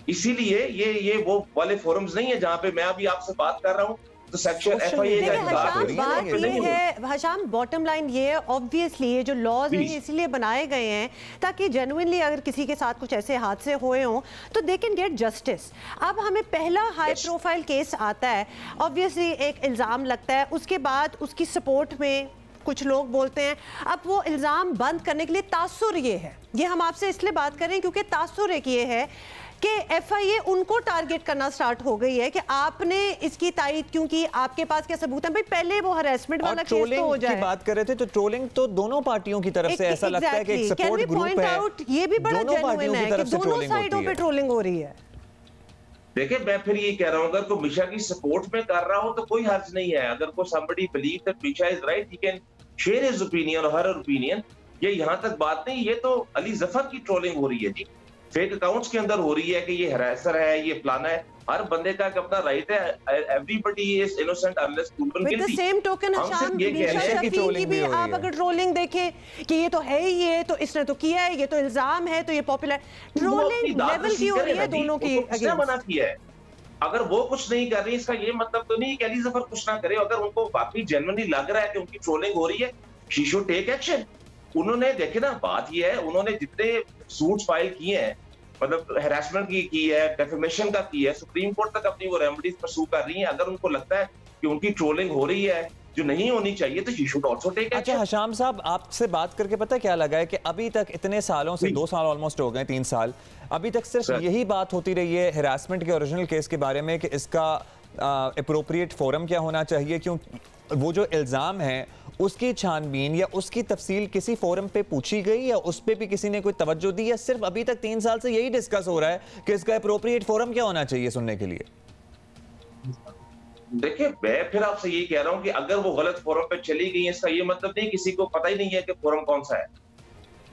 इसीलिए ये वो वाले फोरम्स नहीं है जहां पे मैं अभी आपसे बात कर रहा हूं। तो सेक्शन एफआईए का बात ये है हशाम, बॉटम लाइन ये है ऑब्वियसली ये जो लॉज हैं इसलिए बनाए गए हैं ताकि जेन्युइनली अगर किसी के साथ कुछ ऐसे हादसे हुए हों तो दे कैन गेट जस्टिस। अब हमें पहला हाई प्रोफाइल केस आता है, ऑब्वियसली एक इल्ज़ाम लगता है, उसके बाद उसकी सपोर्ट में कुछ लोग बोलते हैं। अब वो इल्ज़ाम बंद करने के लिए तासुर ये है, ये हम आपसे इसलिए बात कर रहे हैं क्योंकि तासुर एक ये है कि एफआईए उनको टारगेट करना स्टार्ट हो गई है कि आपने इसकी तायीद क्यों की, आपके पास क्या सबूत है? भाई पहले वो हरासमेंट वाला केस तो हो जाए। की बात कर रहे थे तो ट्रोलिंग तो दोनों पार्टियों की तरफ से ऐसा लगता है कि एक सपोर्ट ग्रुप है, ये भी बड़ा जेन्युइन है कि दोनों साइडों पे ट्रोलिंग हो रही है। देखिए मैं फिर ये कह रहा हूं, अगर कोई मिशा की सपोर्ट में कर रहा हो तो कोई हर्ज नहीं है। अगर कोई somebody believes that Misha is right, he can share his opinion or her opinion। ये यहाँ तक बात नहीं, ये तो अली जफर की ट्रोलिंग हो रही है जी, फेक अकाउंट्स के अंदर हो रही है कि ये हरासर है, ये फलाना है। हर बंदे का अपना राइट है, everybody is innocent unless proven guilty. With the same token Hasham, Meesha Shafi की भी आप अगर ट्रोलिंग देखें कि ये तो है ही, ये तो इसने तो किया है, ये तो इल्जाम है, तो ये पॉपुलर ट्रोलिंग लेवल की हो रही है दोनों की अगेंस्ट। मना किया है, अगर वो कुछ नहीं कर रही इसका ये मतलब तो नहीं कि अली जफर कुछ ना करे। अगर उनको वाकई जेन्युइनली लग रहा है कि उनकी ट्रोलिंग हो रही है, शी शुड टेक एक्शन। उन्होंने देखे ना, बात ये है उन्होंने जितने सूट्स फाइल किए हैं, मतलब हैरेसमेंट की है, डेफेमेशन का की है, सुप्रीम कोर्ट तक अपनी वो रेमेडीज परस्यू कर रही हैं। अगर उनको लगता है कि उनकी ट्रोलिंग हो रही है जो नहीं होनी चाहिए तो she should also take action. अच्छा हशाम साहब, आपसे बात करके पता क्या लगा है कि अभी तक इतने सालों से 2 साल ऑलमोस्ट हो गए, 3 साल, अभी तक सिर्फ यही बात होती रही है हैरेसमेंट के ओरिजिनल केस के बारे में कि इसका अप्रोप्रिएट फोरम क्या होना चाहिए, क्यों वो जो इल्ज़ाम है उसकी छानबीन या उसकी तफसील किसी फोरम पे पूछी गई या उस पर भी किसी ने कोई तवज्जो दी, या सिर्फ अभी तक 3 साल से यही डिस्कस हो रहा है कि इसका अप्रोप्रिएट फोरम क्या होना चाहिए सुनने के लिए? देखिए, मैं फिर आपसे यही कह रहा हूं कि अगर वो गलत फोरम पे चली गई है, इसका ये मतलब नहीं किसी को पता ही नहीं है कि फोरम कौन सा है।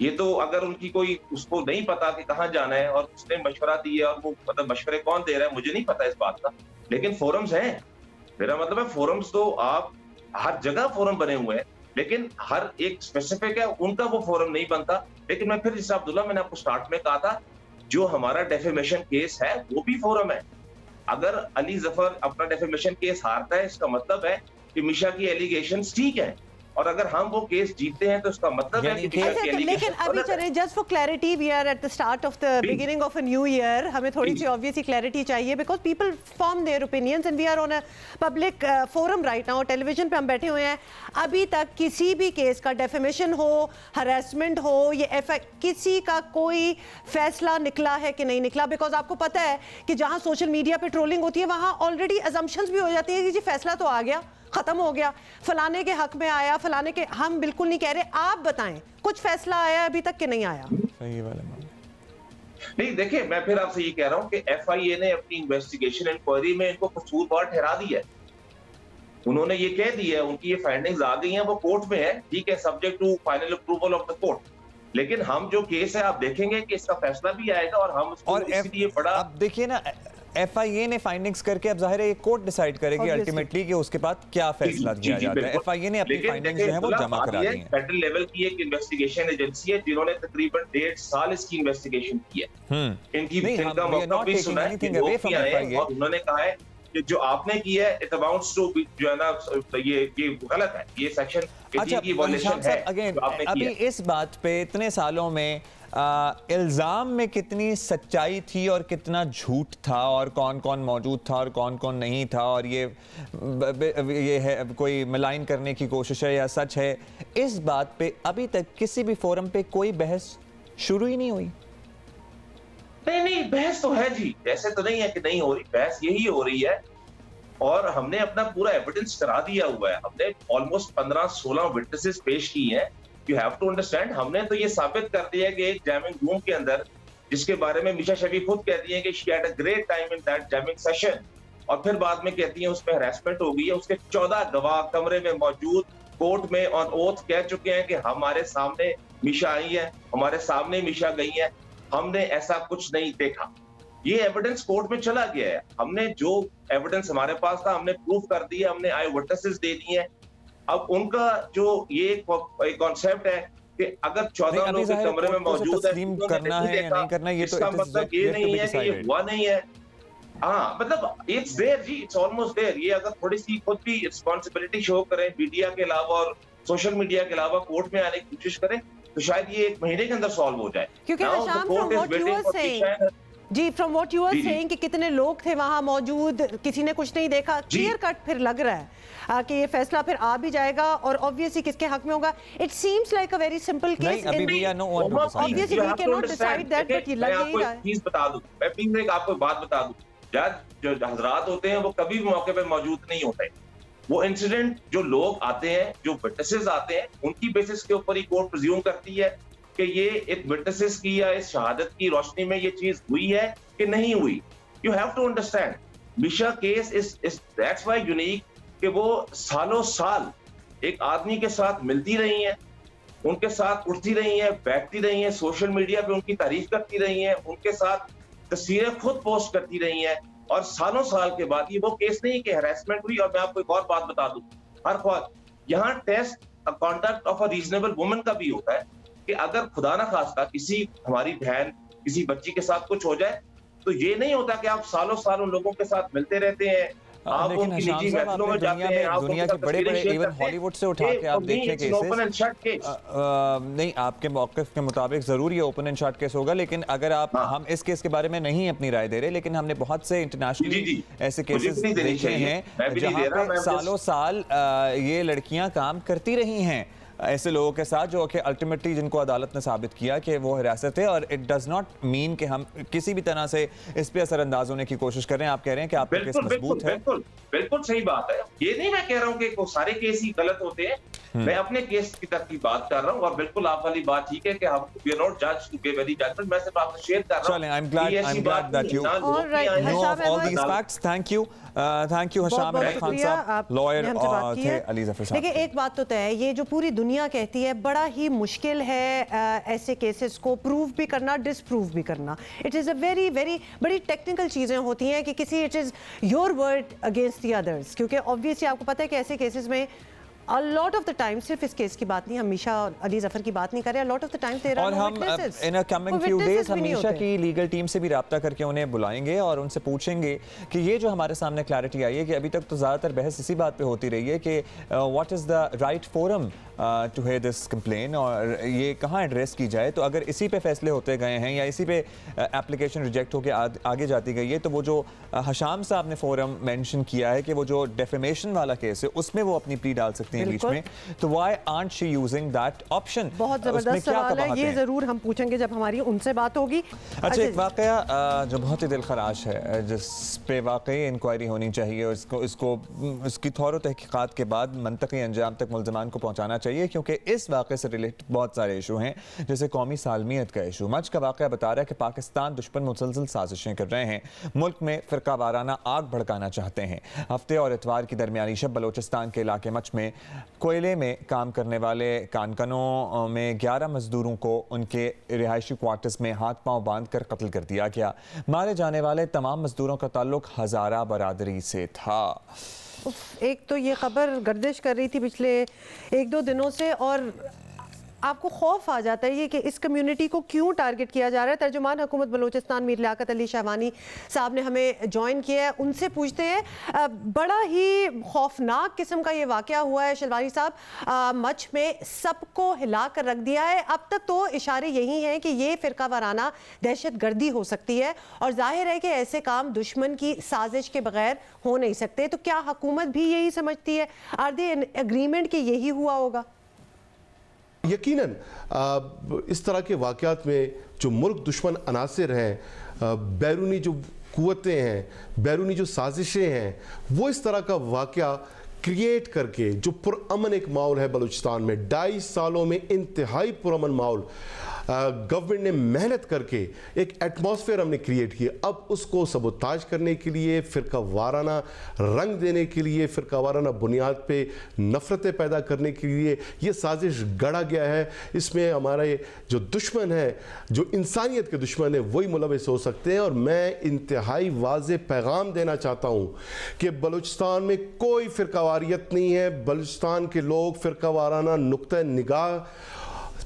ये तो अगर उनकी कोई उसको नहीं पता कि कहाँ जाना है और उसने मशवरा दिया और वो मतलब मशवरे कौन दे रहा है मुझे नहीं पता इस बात का, लेकिन फोरम्स हैं। मेरा मतलब है फोरम्स तो आप हर जगह फोरम बने हुए हैं, लेकिन हर एक स्पेसिफिक है उनका वो फोरम नहीं बनता। लेकिन मैं फिर जैसे अब्दुल्ला मैंने आपको स्टार्ट में कहा था, जो हमारा डेफेमेशन केस है वो भी फोरम है। अगर अली जफर अपना डेफेमेशन केस हारता है, इसका मतलब है कि मिशा की एलिगेशंस ठीक है, और अगर हम वो केस जीतते हैं तो इसका मतलब है कि लेकिन अभी चले just for clarity, we are at the start of the beginning of a new year, हमें थोड़ी सी ऑब्वियसली क्लैरिटी चाहिए because people form their opinions and we are on a public forum right now, television पे हम बैठे हुए हैं। अभी तक किसी भी केस का डेफेमेशन हो, हरासमेंट हो, ये किसी का कोई फैसला निकला है कि नहीं निकला? बिकॉज आपको पता है कि जहां सोशल मीडिया पे ट्रोलिंग होती है वहां ऑलरेडी अजम्पशंस भी हो जाती है कि जी फैसला तो आ गया, खत्म हो गया, फलाने के हक में आया, फलाने के। हम बिल्कुल नहीं कह रहे, आप बताएं कुछ फैसला आया अभी तक कि नहीं आया? सही वाला नहीं, देखिए मैं फिर आपसे ये कह रहा हूं कि एफआईए ने अपनी इन्वेस्टिगेशन इंक्वायरी में इनको कसूरवार ठहरा दिया है। उन्होंने ये कह दिया है, उनकी ये फाइंडिंग्स आ गई हैं, वो कोर्ट में है, ठीक है, subject to final approval of the court. लेकिन हम जो केस है आप देखेंगे कि इसका फैसला भी आएगा और हम उसको इसलिए बड़ा। अब देखिए ना, एफआईए ने फाइंडिंग्स करके अब जाहिर है कोर्ट डिसाइड करेगी अल्टीमेटली कि उसके बाद क्या फैसला किया जाता है। एफआईए ने अपनी फाइंडिंग्स जो है वो जमा करा दी हैं। फेडरल लेवल की एक इन्वेस्टिगेशन एजेंसी है जिन्होंने तकरीबन 1.5 साल इसकी इन्वेस्टिगेशन की है। इनका मौका भी सुना है कि लोग भी आए हैं और उन्होंने कहा है कि जो आपने किया है इट अमाउंट्स टू जो है ना ये गलत है, ये सेक्शन 18 की वायलेशन है। अगेन अभी इस बात पे इतने सालों में इल्ज़ाम में कितनी सच्चाई थी और कितना झूठ था, और कौन कौन मौजूद था और कौन कौन नहीं था, और ये है कोई मलाइन करने की कोशिश है या सच है, इस बात पे अभी तक किसी भी फोरम पे कोई बहस शुरू ही नहीं हुई। नहीं, बहस तो है जी, ऐसे तो नहीं है कि नहीं हो रही, बहस यही हो रही है। और हमने अपना पूरा एविडेंस करा दिया हुआ है, हमने ऑलमोस्ट 15-16 विटनेसेस पेश की हैं। यू हैव टू अंडरस्टैंड, हमने तो ये साबित कर दिया कि एक जैमिंग रूम के अंदर, जिसके बारे में मिशा शफी खुद कहती है कि she had a great time in that jamming session, और फिर बाद में कहती है उसमें हरासमेंट हो गई है। उसके 14 गवाह कमरे में मौजूद कोर्ट में ऑन ओथ कह चुके हैं कि हमारे सामने मिशा आई है, हमारे सामने मिशा गई है, हमने ऐसा कुछ नहीं देखा। ये एविडेंस कोर्ट में चला गया है। हमने जो एविडेंस हमारे पास था हमने प्रूफ कर दिया, हमने आई विटनेसेस दे दिए हैं। अब उनका जो ये कॉन्सेप्ट है कि अगर 14 लोग कमरे में मौजूद है, करना है या नहीं करना, ये तो इसका मतलब ये नहीं है कि ये हुआ नहीं है। हाँ, मतलब इट्स देयर जी, इट्स ऑलमोस्ट देयर। ये अगर थोड़ी सी खुद भी रिस्पॉन्सिबिलिटी शो करें, मीडिया के अलावा और सोशल मीडिया के अलावा कोर्ट में आने की कोशिश करें, तो शायद ये 1 महीने के अंदर सॉल्व हो जाए। क्योंकि जी from what you are saying कि कितने लोग थे वहां मौजूद, किसी ने कुछ नहीं देखा, क्लियर कट फिर लग रहा है कि ये फैसला फिर आ भी जाएगा और ऑब्वियसली किसके हक में होगा। It seems like a very simple case. Obviously we can not decide that, but ये लग ही रहा है। चीज बता दूं, मैं प्लीज एक आपको बात बता दूं, जज जो हजरात होते हैं वो कभी भी मौके पे मौजूद नहीं होते। वो इंसिडेंट जो लोग आते हैं, जो विटनेसेस आते हैं, उनकी बेसिस के ऊपर ही कोर्ट प्रिज्यूम करती है कि ये एक विटनेसेस की या इस शहादत की रोशनी में ये चीज हुई है कि नहीं हुई। You have to understand, Misha case is that's why unique कि वो सालों साल एक आदमी के साथ मिलती रही हैं, उनके साथ उठती रही हैं, बैठती रही हैं, सोशल मीडिया पे उनकी तारीफ करती रही हैं, उनके साथ तस्वीरें खुद पोस्ट करती रही हैं, और सालों साल के बाद ये वो केस नहीं कि हैरेसमेंट हुई। और मैं आपको एक और बात बता दूं, हर ख्वाह यहाँ test conduct of a reasonable woman का भी होता है कि अगर खुदा ना खास्ता किसी हमारी बहन किसी बच्ची के साथ कुछ हो जाए, तो ये नहीं होता कि आप सालों साल उन लोगों के साथ मिलते रहते हैं, आप उनकी निजी महफिलों में जाते हैं, आप दुनिया के बड़े-बड़े इवन हॉलीवुड से उठा के आप देखें केसेस। नहीं, आपके मौक़िफ़ के मुताबिक जरूर ये ओपन एंड शट केस होगा, लेकिन अगर आप हम इस केस के बारे में नहीं अपनी राय दे रहे, लेकिन हमने बहुत से इंटरनेशनली ऐसे केसेस देखे हैं जहां पे सालों साल ये लड़कियां काम करती रही हैं ऐसे लोगों के साथ जो कि अल्टीमेटली जिनको अदालत ने साबित किया कि वो हिरासत है, और इट डज नॉट मीन कि हम किसी भी तरह से इस पे असरअंदाज होने की कोशिश कर रहे हैं। आप कह रहे हैं कि आपका केस मजबूत है। बिल्कुल सही बात है। ये नहीं मैं कह रहा हूँ कि वो सारे केस ही गलत होते हैं, मैं अपने केस की तरफ बात कर रहा हूँ, और बिल्कुल आप वाली बात ठीक है कि हम वी आर नॉट जज टू गिव एनी जजमेंट। मैं सिर्फ आपसे शेयर कर रहा हूं। चलें, I'm glad that you know of all these facts. Thank you Hasham Ahmad Khan साहब, लॉयर थे अली ज़फ़र साहब। देखिए, एक बात तो तय है, ये जो पूरी दुनिया कहती है बड़ा ही मुश्किल है ऐसे केसेस को प्रूव भी करना, डिसप्रूव भी करना। It is a very very बड़ी टेक्निकल चीज़ें होती हैं कि किसी it is your word against the others, क्योंकि ऑब्वियसली आपको पता है कि ऐसे केसेस में A lot of the time, सिर्फ इस केस की बात नहीं, हमेशा अली ज़फ़र की बात नहीं कर रहे, a lot of the time there are no witnesses. In coming few days हमेशा की लीगल टीम से भी रब्ता करके उन्हें बुलाएंगे और उनसे पूछेंगे कि ये जो हमारे सामने क्लैरिटी आई है कि अभी तक तो ज़्यादातर बहस इसी बात पे होती रही है कि what is the right forum to hear this complain, और ये कहाँ एड्रेस की जाए। तो अगर इसी पे फैसले होते गए हैं या इसी पे एप्लीकेशन रिजेक्ट होकर आगे जाती गई है, तो वो जो हशाम साहब ने फोरम मेंशन किया है कि वो जो डेफेमेशन वाला केस है उसमें वो अपनी प्ली डाल सकती हैं बीच में, तो why aren't she using that option? बहुत जबरदस्त सवाल है, ये जरूर हम पूछेंगे जब हमारी उनसे बात होगी। अच्छा, एक वाकया जो बहुत ही दिलखराश है, जिस पे वाकई इंक्वायरी होनी चाहिए और इसकी थौर तहकीकात के बाद मंतकी अंजाम तक मुल्ज़मान को पहुँचाना चाहिए, क्योंकि इस वाक़े से रिलेटेड बहुत सारे इशू हैं, जैसे कौमी सालमियत का इशू। मच का वाक़या बता रहा है कि पाकिस्तान दुश्मन मुसलसल साजिशें कर रहे हैं, मुल्क में फ़िरका वाराना आग भड़काना चाहते हैं। हफ्ते और इतवार की दरमियानी शब बलोचिस्तान के इलाके मच में कोयले में काम करने वाले कानकनों में 11 मजदूरों को उनके रिहायशी क्वार्टर्स में हाथ पांव बांध कर कत्ल कर दिया गया। मारे जाने वाले तमाम मजदूरों का ताल्लुक हज़ारा बरादरी से था। एक तो ये खबर गर्दिश कर रही थी पिछले 1-2 दिनों से, और आपको खौफ आ जाता है ये कि इस कम्युनिटी को क्यों टारगेट किया जा रहा है। तर्जुमान हुकूमत बलूचिस्तान मीर लियाकत अली शहवानी साहब ने हमें ज्वाइन किया है, उनसे पूछते हैं। बड़ा ही खौफनाक किस्म का ये वाक़या हुआ है शहवानी साहब, मच में सबको हिला कर रख दिया है। अब तक तो इशारे यही हैं कि ये फ़िरका वाराना दहशत गर्दी हो सकती है, और जाहिर है कि ऐसे काम दुश्मन की साजिश के बगैर हो नहीं सकते। तो क्या हुकूमत भी यही समझती है? आर दे इन एग्रीमेंट कि यही हुआ होगा? यकीनन इस तरह के वाक़यात में जो मुल्क दुश्मन अनासिर हैं, बैरूनी जो कुव्वतें हैं, बैरूनी जो साजिशें हैं, वो इस तरह का वाक़या क्रिएट करके जो पुरअमन एक माहौल है बलूचिस्तान में, 2.5 सालों में इंतहाई पुरअमन माहौल गवर्नमेंट ने मेहनत करके एक एटमॉस्फेयर हमने क्रिएट किया। अब उसको सबोताज करने के लिए, फ़िरका वाराना रंग देने के लिए, फ़िरका वाराना बुनियाद पे नफ़रतें पैदा करने के लिए ये साजिश गढ़ा गया है। इसमें हमारे जो दुश्मन है, जो इंसानियत के दुश्मन है, वही मुलविस हो सकते हैं। और मैं इंतहाई वाज़े पैगाम देना चाहता हूँ कि बलूचिस्तान में कोई फ़िरका वारियत नहीं है। बलूचिस्तान के लोग फ़िरका वाराना नुक्ता निगाह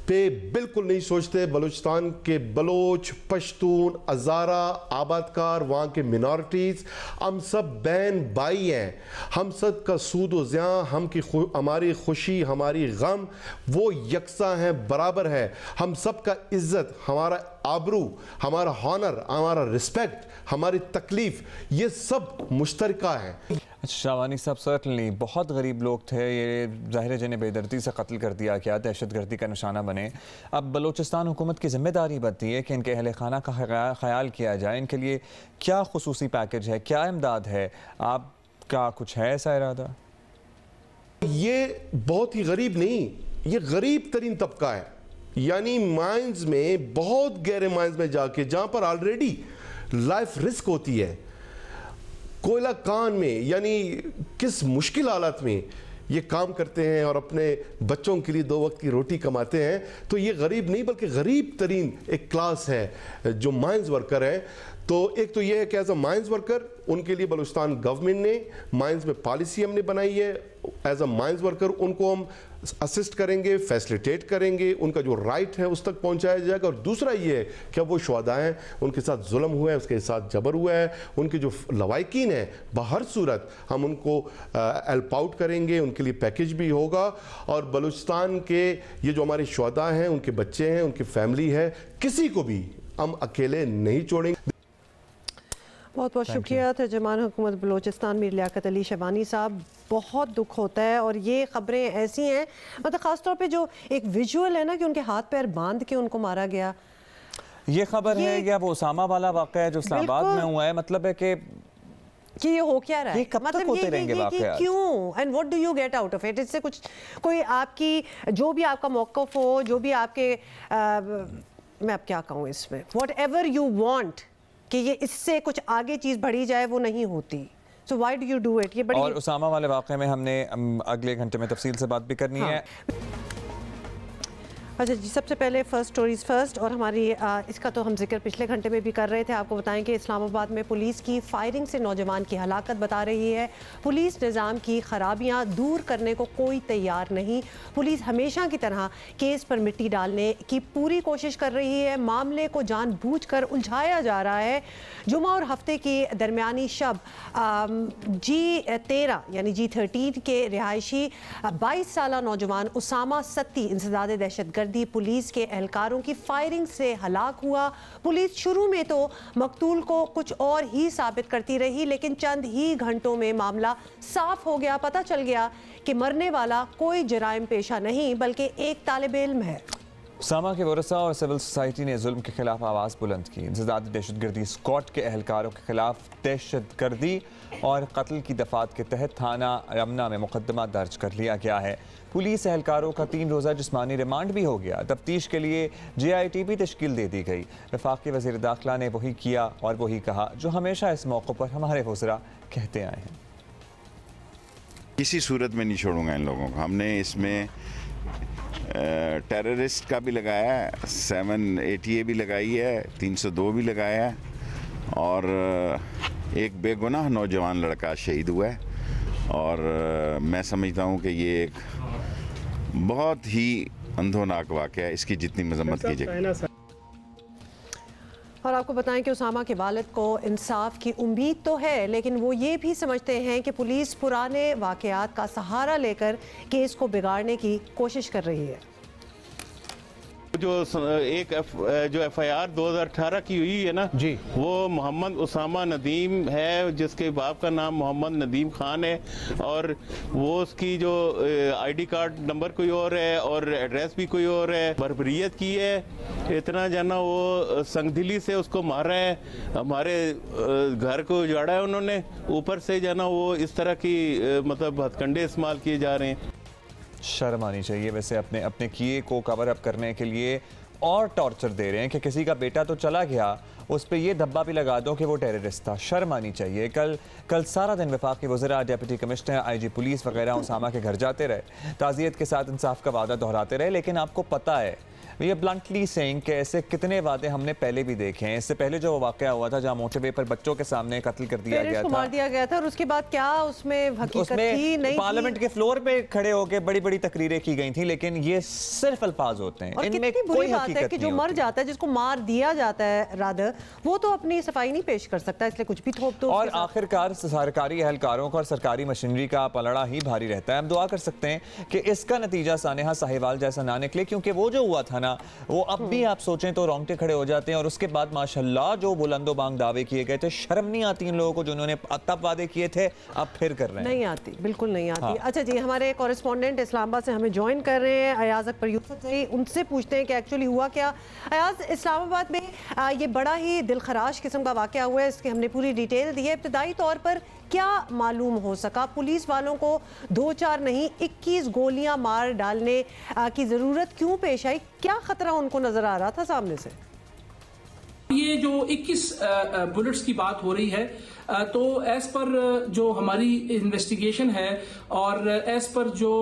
पे बिल्कुल नहीं सोचते। बलूचिस्तान के बलोच, पश्तून, हज़ारा, आबादकार, वहाँ के मिनॉरिटीज़, हम सब बहन भाई हैं। हम सब का सूद व ज़ियाँ, हमारी खुशी, हमारी गम वो यकसा हैं, बराबर है। हम सब का इज़्ज़त, हमारा आबरू, हमारा हॉनर, हमारा रिस्पेक्ट, हमारी तकलीफ़, ये सब मुश्तरका है। शहवानी साहब, सर्टनली बहुत गरीब लोग थे, ये ज़ाहिर जिन्हें बेदर्दी से कत्ल कर दिया गया, दहशतगर्दी का निशाना बने। अब बलूचिस्तान हुकूमत की जिम्मेदारी बनती है कि इनके अहले खाना का ख्याल किया जाए। इनके लिए क्या खुसूसी पैकेज है, क्या इमदाद है, आपका कुछ है ऐसा इरादा? ये बहुत ही गरीब नहीं, ये गरीब तरीन तबका है। यानी माइंस में, बहुत गहरे माइंस में जाके, जहाँ पर ऑलरेडी लाइफ रिस्क होती है, कोयला कान में, यानी किस मुश्किल हालत में ये काम करते हैं और अपने बच्चों के लिए 2 वक्त की रोटी कमाते हैं। तो ये गरीब नहीं बल्कि गरीब तरीन एक क्लास है जो माइंस वर्कर है। तो एक तो ये है कि एज अ माइंस वर्कर उनके लिए बलूचिस्तान गवर्नमेंट ने माइंस में पॉलिसी हमने बनाई है। एज अ माइंस वर्कर उनको हम असिस्ट करेंगे, फैसिलिटेट करेंगे, उनका जो राइट है उस तक पहुंचाया जाएगा। और दूसरा ये है कि अब वो शुहदा हैं, उनके साथ जुल्म हुआ है, उसके साथ जबर हुआ है, उनके जो लवाकिन हैं बहर सूरत हम उनको हेल्प आउट करेंगे, उनके लिए पैकेज भी होगा। और बलूचिस्तान के ये जो हमारे शुहदा हैं, उनके बच्चे हैं, उनकी फैमिली है, किसी को भी हम अकेले नहीं छोड़ेंगे। बहुत बहुत शुक्रिया तर्जुमान हुकूमत बलूचिस्तान मीर लियाकत अली शहवानी साहब। बहुत दुख होता है। और ये खबरें ऐसी हैं, मतलब ख़ासतौर पे जो एक विजुअल है ना कि उनके हाथ पैर बांध के उनको मारा गया, ये खबर है या वो उसामा वाला वाक़या है जो इस्लामाबाद में हुआ है, मतलब है कि ये हो क्या रहा है, ये कब तक होते रहेंगे वाक़यात? क्यों and what do you get out of it? इससे कुछ कोई आपकी जो भी आपका मौक़िफ़ हो, जो भी आपके मैं अब क्या कहूँ इसमें, व्हाट एवर यू वांट कि ये इससे कुछ आगे चीज़ बढ़ी जाए, वो नहीं होती। So why do you do it? ये बड़ी। और उसामा वाले वाक़े में हमने अगले घंटे में तफसील से बात भी करनी है। अच्छा जी, सबसे पहले फर्स्ट स्टोरीज फर्स्ट, और हमारी इसका तो हम जिक्र पिछले घंटे में भी कर रहे थे। आपको बताएं कि इस्लामाबाद में पुलिस की फायरिंग से नौजवान की हलाकत बता रही है। पुलिस निज़ाम की खराबियां दूर करने को कोई तैयार नहीं। पुलिस हमेशा की तरह केस पर मिट्टी डालने की पूरी कोशिश कर रही है। मामले को जानबूझकर उलझाया जा रहा है। जुमा और हफ्ते की दरमियानी शब G13 यानी G13 के रिहायशी 22 साला नौजवान उसामा सत्ती इंसदाद दहशतगर्दी पुलिस के एहलकारों की फायरिंग से हलाक हुआ। पुलिस शुरू में तो मकतूल को कुछ और ही साबित करती रही, लेकिन चंद ही घंटों में मामला साफ हो गया। पता चल गया कि मरने वाला कोई जराइम पेशा नहीं बल्कि एक तालिब इल्म है। उसामा के वरसा और सिविल सोसाइटी ने जुल्म के खिलाफ आवाज़ बुलंद की। इंसदाद दहशतगर्दी स्क्वाड के एहलकारों के खिलाफ दहशतगर्दी और कत्ल की दफात के तहत थाना रमना में मुकदमा दर्ज कर लिया गया है। पुलिस एहलकारों का 3 रोज़ा जिस्मानी रिमांड भी हो गया। तफ्तीश के लिए JIT भी तश्कील दे दी गई। वफाकी वज़ीर दाखिला ने वही किया और वही कहा जो हमेशा इस मौक़े पर हमारे वज़रा कहते आए हैं। किसी सूरत में नहीं छोड़ूंगा इन लोगों को। हमने इसमें टेररिस्ट का भी लगाया है, 7ATA भी लगाई है, 302 भी लगाया है, और एक बेगुनाह नौजवान लड़का शहीद हुआ है। और मैं समझता हूँ कि ये एक बहुत ही अंधोनाक वाक़या है, इसकी जितनी मजम्मत की जाए। और आपको बताएं कि उसामा के वालिद को इंसाफ की उम्मीद तो है, लेकिन वो ये भी समझते हैं कि पुलिस पुराने वाक़यात का सहारा लेकर केस को बिगाड़ने की कोशिश कर रही है। जो FIR 2018 की हुई है ना जी, वो मोहम्मद उसामा नदीम है, जिसके बाप का नाम मोहम्मद नदीम खान है, और वो उसकी जो ID कार्ड नंबर कोई और है और एड्रेस भी कोई और है। बर्बरियत की है, इतना जाना वो संगदिली से उसको मारा है, हमारे घर को उजाड़ा है उन्होंने, ऊपर से जाना वो इस तरह की मतलब हथकंडे इस्तेमाल किए जा रहे हैं। शर्म आनी चाहिए वैसे अपने किए को कवर अप करने के लिए, और टॉर्चर दे रहे हैं कि किसी का बेटा तो चला गया, उस पर यह धब्बा भी लगा दो कि वो टेररिस्ट था। शर्म आनी चाहिए। कल सारा दिन वफाकी वज़रा, डिप्टी कमिश्नर, IG पुलिस वगैरह उसामा के घर जाते रहे, ताज़ियत के साथ इंसाफ का वादा दोहराते रहे, लेकिन आपको पता है ये ब्लंटली सेइंग कि ऐसे कितने वादे हमने पहले भी देखे हैं। इससे पहले जो वाक़या हुआ था जहाँ मोटरवे पर बच्चों के सामने कत्ल कर दिया गया था, मार दिया गया था, और उसके बाद क्या उसमें हकीकत थी? नहीं, पार्लियामेंट के फ्लोर पे खड़े होकर बड़ी बड़ी तकरीरें की गई थी, लेकिन ये सिर्फ अल्फाज होते हैं, इनमें कोई हकीकत नहीं। जो मर जाता है, जिसको मार दिया जाता है रादर, वो तो अपनी सफाई नहीं पेश कर सकता, इसलिए कुछ भी थोप दो। और आखिरकार सरकारी एहलकारों का और सरकारी मशीनरी का पलड़ा ही भारी रहता है। हम दुआ कर सकते हैं कि इसका नतीजा सानेहा साहिवाल जैसा ना निकले, क्योंकि वो जो हुआ था ना, वो अब भी आप सोचें तो रोंगटे खड़े हो जाते हैं। और उसके बाद माशाल्लाह जो बुलंदो बांग दावे किए गए थे, शर्म नहीं आती इन लोगों को जो उन्होंने तब वादे किए थे अब फिर कर रहे हैं? नहीं आती, बिल्कुल नहीं आती। हाँ। अच्छा जी, हमारे कॉरेस्पॉन्डेंट इस्लामाबाद से हमें ज्वाइन कर रहे हैं अयाज अकबर यूसुफ से, उनसे पूछते हैं कि एक्चुअली हुआ क्या। अयाज, इस्लामाबाद में ये बड़ा ही दिलखराश किस्म का वाक़या हुआ है, इसकी हमने पूरी डिटेल दी है। इब्तदाई तौर पर क्या मालूम हो सका? पुलिस वालों को 2-4 नहीं 21 गोलियां मार डालने की ज़रूरत क्यों पेश आई? क्या ख़तरा उनको नज़र आ रहा था सामने से? ये जो 21 बुलेट्स की बात हो रही है, तो एज पर जो हमारी इन्वेस्टिगेशन है और एज पर जो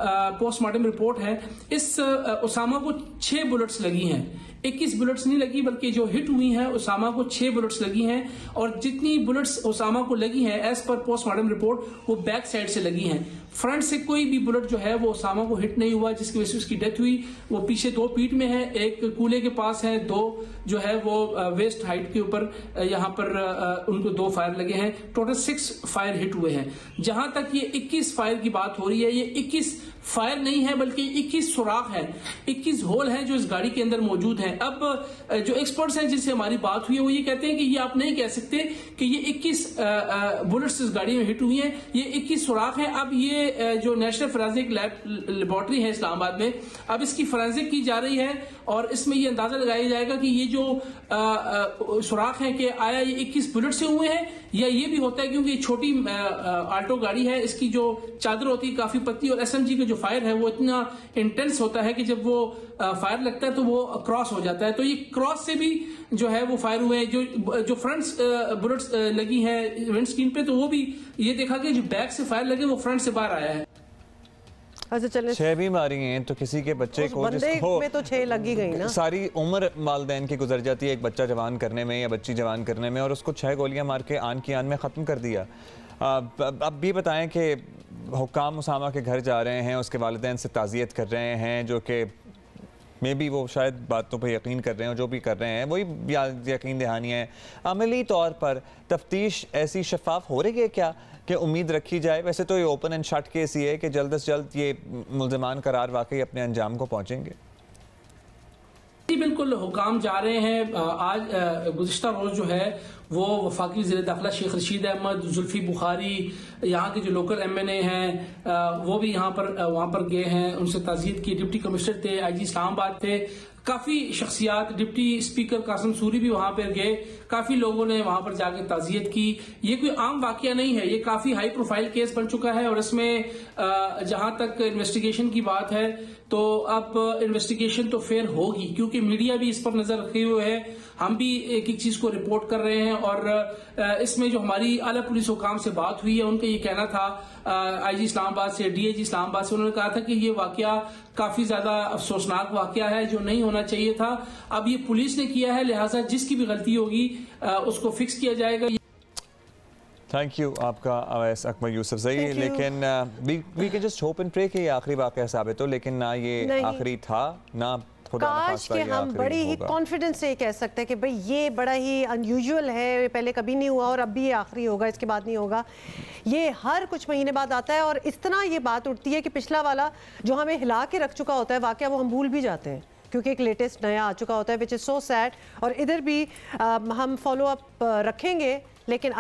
पोस्टमार्टम रिपोर्ट है, इस उसामा को 6 बुलेट्स लगी हैं। 21 बुलेट्स नहीं लगी, बल्कि जो हिट हुई हैं उसामा को 6 बुलेट्स लगी हैं, और जितनी बुलेट्स उसामा को लगी हैं एज पर पोस्टमार्टम रिपोर्ट, वो बैक साइड से लगी हैं। फ्रंट से कोई भी बुलेट जो है वो उसामा को हिट नहीं हुआ, जिसकी वजह से उसकी डेथ हुई। वो पीछे 2 पीठ में है, एक कूले के पास है, 2 जो है वो वेस्ट हाइट के ऊपर यहाँ पर उनको 2 फायर लगे हैं। टोटल 6 फायर हिट हुए हैं। जहां तक ये 21 फायर की बात हो रही है, ये 21 फायर नहीं है बल्कि 21 सुराख है, 21 होल हैं जो इस गाड़ी के अंदर मौजूद हैं। अब जो एक्सपर्ट्स हैं जिनसे हमारी बात हुई है वो ये कहते हैं कि ये आप नहीं कह सकते कि ये 21 बुलेट्स इस गाड़ी में हिट हुई हैं, ये 21 सुराख हैं। अब ये जो नेशनल फोरेंसिक लेबोरेटरी है इस्लामाबाद में, अब इसकी फोरेंसिक की जा रही है और इसमें ये अंदाजा लगाया जाएगा कि ये जो सुराख हैं कि आया ये 21 बुलेट से हुए हैं या ये भी होता है क्योंकि छोटी आल्टो गाड़ी है, इसकी जो चादर होती है काफी पतली और एसएमजी का जो फायर है वो इतना इंटेंस होता है कि जब वो फायर लगता है तो वो क्रॉस हो जाता है। तो ये क्रॉस से भी जो है वो फायर हुए हैं। जो फ्रंट बुलेट्स लगी हैं विंड स्क्रीन पे तो वो भी ये देखा कि जो बैक से फायर लगे वो फ्रंट से बाहर आया है। अच्छा चलें, 6 भी मारी हैं तो किसी के बच्चे को जिसको में तो 6 लगी गई ना, सारी उम्र वालिदैन की गुजर जाती है एक बच्चा जवान करने में या बच्ची जवान करने में, और उसको 6 गोलियां मार के आन की आन में ख़त्म कर दिया। अब भी बताएं कि हुक्काम उसामा के घर जा रहे हैं, उसके वालिदैन से ताज़ियत कर रहे हैं, जो कि मे भी वो शायद बातों पर यकीन कर रहे हैं, जो भी कर रहे हैं वही यकीन दहानी है। अमली तौर पर तफ्तीश ऐसी शफाफ हो रही है क्या कि उम्मीद रखी जाए? वैसे तो ये ओपन एंड शट केस ही है कि जल्द से जल्द ये मुल्ज़िमान करार वाकई अपने अंजाम को पहुँचेंगे। जी बिल्कुल, हुकाम जा रहे हैं। आज गुज़िश्ता रोज़ जो है वो वफाकी वज़ीर दाखिला शेख रशीद अहमद, जुल्फी बुखारी, यहाँ के जो लोकल MNA हैं वो भी वहाँ पर गए हैं, उनसे ताज़ियत की। डिप्टी कमिश्नर थे, IG इस्लामाबाद थे, काफ़ी शख्सियात, डिप्टी स्पीकर कासिम सूरी भी वहाँ पर गए, काफ़ी लोगों ने वहाँ पर जाके ताज़ियत की। ये कोई आम वाक़या नहीं है, ये काफ़ी हाई प्रोफाइल केस बन चुका है और इसमें जहाँ तक इन्वेस्टिगेशन की बात है तो अब इन्वेस्टिगेशन तो फेयर होगी क्योंकि मीडिया भी इस पर नज़र रखे हुए है, हम भी एक एक चीज़ को रिपोर्ट कर रहे हैं। और इसमें जो हमारी आला पुलिस हुकाम से बात हुई है उनका ये कहना था, IG इस्लामाबाद से, DIG इस्लामाबाद से, उन्होंने कहा था कि ये वाक़या काफ़ी ज़्यादा अफसोसनाक वाक़या है जो नहीं होना चाहिए था। अब ये पुलिस ने किया है, लिहाजा जिसकी भी गलती होगी उसको फिक्स किया जाएगा। थैंक यू आपका अवैस अकबर यूसुफ ज़ई। लेकिन we can just hope and pray कि ये आखिरी वाक़या साबित हो, लेकिन ना ये आखिरी था ना काश कि हम बड़ी ही कॉन्फिडेंस से कह सकते हैं कि भाई ये बड़ा ही अनयूजुअल है, पहले कभी नहीं हुआ और अब भी ये आखिरी होगा, इसके बाद नहीं होगा। ये हर कुछ महीने बाद आता है और इस तरह ये बात उठती है कि पिछला वाला जो हमें हिला के रख चुका होता है वाक़या वो हम भूल भी जाते हैं क्योंकि एक लेटेस्ट नया आ चुका होता है, विच इज़ सो सैड। और इधर भी हम फॉलो अप रखेंगे लेकिन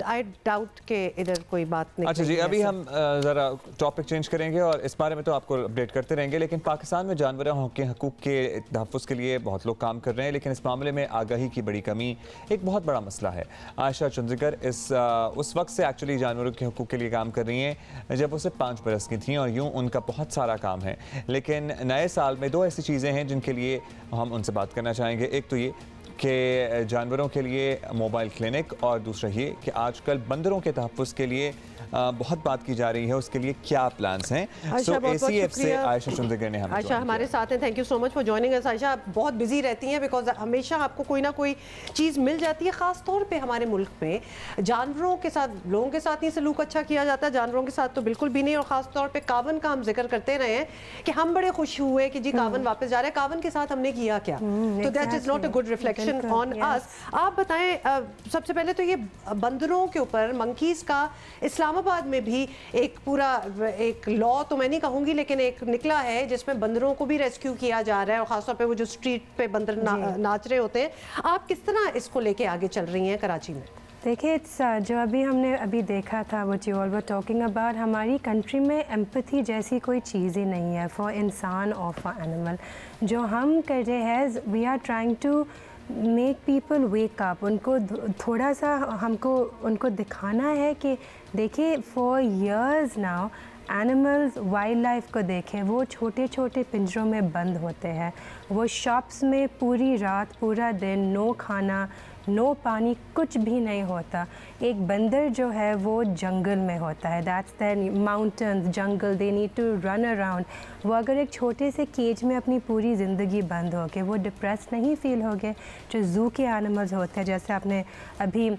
आई डाउट के इधर कोई बात नहीं। अच्छा जी, अभी हम ज़रा टॉपिक चेंज करेंगे और इस बारे में तो आपको अपडेट करते रहेंगे, लेकिन पाकिस्तान में जानवरों के हकूक़ के तहफ़्फ़ुज़ के लिए बहुत लोग काम कर रहे हैं, लेकिन इस मामले में आगाही की बड़ी कमी एक बहुत बड़ा मसला है। आयशा चुंज़कर उस वक्त से एक्चुअली जानवरों के हकूक़ के लिए काम कर रही हैं जब वो सिर्फ 5 बरस की थी और यूँ उनका बहुत सारा काम है। लेकिन नए साल में 2 ऐसी चीज़ें हैं जिनके लिए हम उनसे बात करना चाहेंगे। एक तो ये कि जानवरों के लिए मोबाइल क्लिनिक, और दूसरा ये कि आजकल बंदरों के तहफ़्फ़ुज़ के लिए बहुत बात की जा रही है, उसके लिए क्या प्लान्स हैं। सो ACF से आयशा चुंज़कर ने हमें आयशा हमारे साथ हैं। Thank you so much for joining us. Ayesha आप बहुत बिजी रहती हैं बिकॉज हमेशा आपको कोई ना कोई चीज़ मिल जाती है। ख़ास तौर पे हमारे मुल्क में जानवरों के साथ, लोगों के साथ ही सलूक अच्छा किया जाता है, जानवरों के साथ तो बिल्कुल भी नहीं। और ख़ास तौर पर कावन का हम जिक्र करते रहे हैं कि हम बड़े खुश हुए कि जी कावन वापस जा रहे हैं, कावन के साथ हमने किया क्या, तो that is not a good reflection on us. आप बताएं सबसे पहले तो ये बंदरों के ऊपर, मंकीज़ का इस्लामाबाद में भी एक पूरा एक लॉ तो मैं नहीं कहूँगी लेकिन एक निकला है जिसमें बंदरों को भी रेस्क्यू किया जा रहा है और ख़ासतौर पे वो जो स्ट्रीट पे बंदर नाच रहे होते हैं। आप किस तरह इसको लेके आगे चल रही हैं कराची में? देखिए जो हमने अभी देखा था what you all were talking about, हमारी कंट्री में एम्पैथी जैसी कोई चीज़ ही नहीं है फॉर इंसान और फॉर एनिमल। जो हम कर रहे हैं, we are trying to make people wake up, उनको थोड़ा सा हमको उनको दिखाना है कि देखिए for years now animals wild life को देखें, वो छोटे छोटे पिंजरों में बंद होते हैं, वो शॉप्स में पूरी रात पूरा दिन नो खाना नो पानी कुछ भी नहीं होता। एक बंदर जो है वो जंगल में होता है, that's the mountains jungle, they need to run around. वो अगर एक छोटे से केज में अपनी पूरी ज़िंदगी बंद हो गए, वो डिप्रेस नहीं फील हो गए। जो ज़ू के एनिमल्स होते हैं, जैसे आपने अभी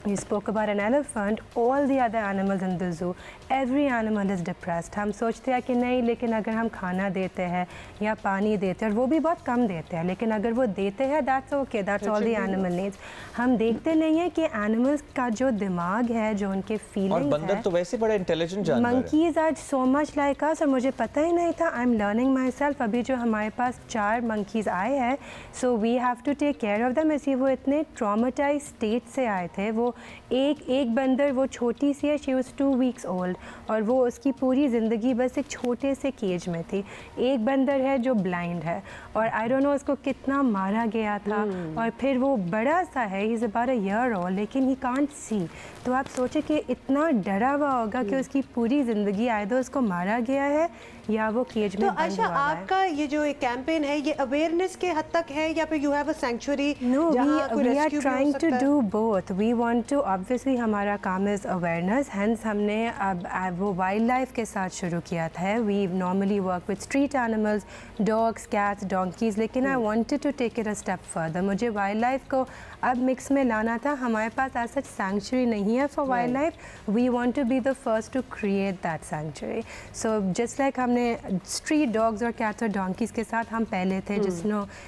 You spoke about an elephant, all the other animals in the zoo, every animal is depressed. हम सोचते हैं कि नहीं, लेकिन अगर हम खाना देते हैं या पानी देते हैं, और वो भी बहुत कम देते हैं, लेकिन अगर वो देते हैं that's okay, that's all the animal needs. हम देखते नहीं हैं कि animals का जो दिमाग है, जो उनके feelings और बंदर तो वैसे बड़ा intelligent जानवर है. Monkeys are so much like us, और मुझे पता ही नहीं था. I'm learning myself. अभी जो हमारे पास 4 monkeys आए हैं, so we have to take care of them. इसलिए वो इतने traumatized state से आए थे. वो एक बंदर, वो छोटी सी है, शी वॉज 2 weeks old, और वो उसकी पूरी ज़िंदगी बस एक छोटे से केज में थी. एक बंदर है जो ब्लाइंड है, और आई डोंट नो उसको कितना मारा गया था. और फिर वो बड़ा सा है, he is about a year old, लेकिन ही कांट सी. तो आप सोचे कि इतना डरा हुआ होगा कि उसकी पूरी ज़िंदगी आए तो उसको मारा गया है या वो केज में बंद हुआ है. तो अच्छा, आपका ये जो एक कैंपेन है, ये अवेयरनेस के हद तक है या फिर you have a sanctuary? No, we are trying to do both. We want to, obviously हमारा काम इज़ अवेयरनेस, हेंस हमने अब वो वाइल्ड लाइफ के साथ शुरू किया था. We normally work with street animals, dogs, cats, donkeys, लेकिन I wanted to take it a step further. मुझे वाइल्ड लाइफ को अब मिक्स में लाना था. हमारे पास एज सच सैंक्चुरी नहीं है for wildlife. We want to be the first to create that sanctuary. So just like हमने स्ट्रीट डॉग्स और कैट्स और डोंकीज के साथ हम पहले थे,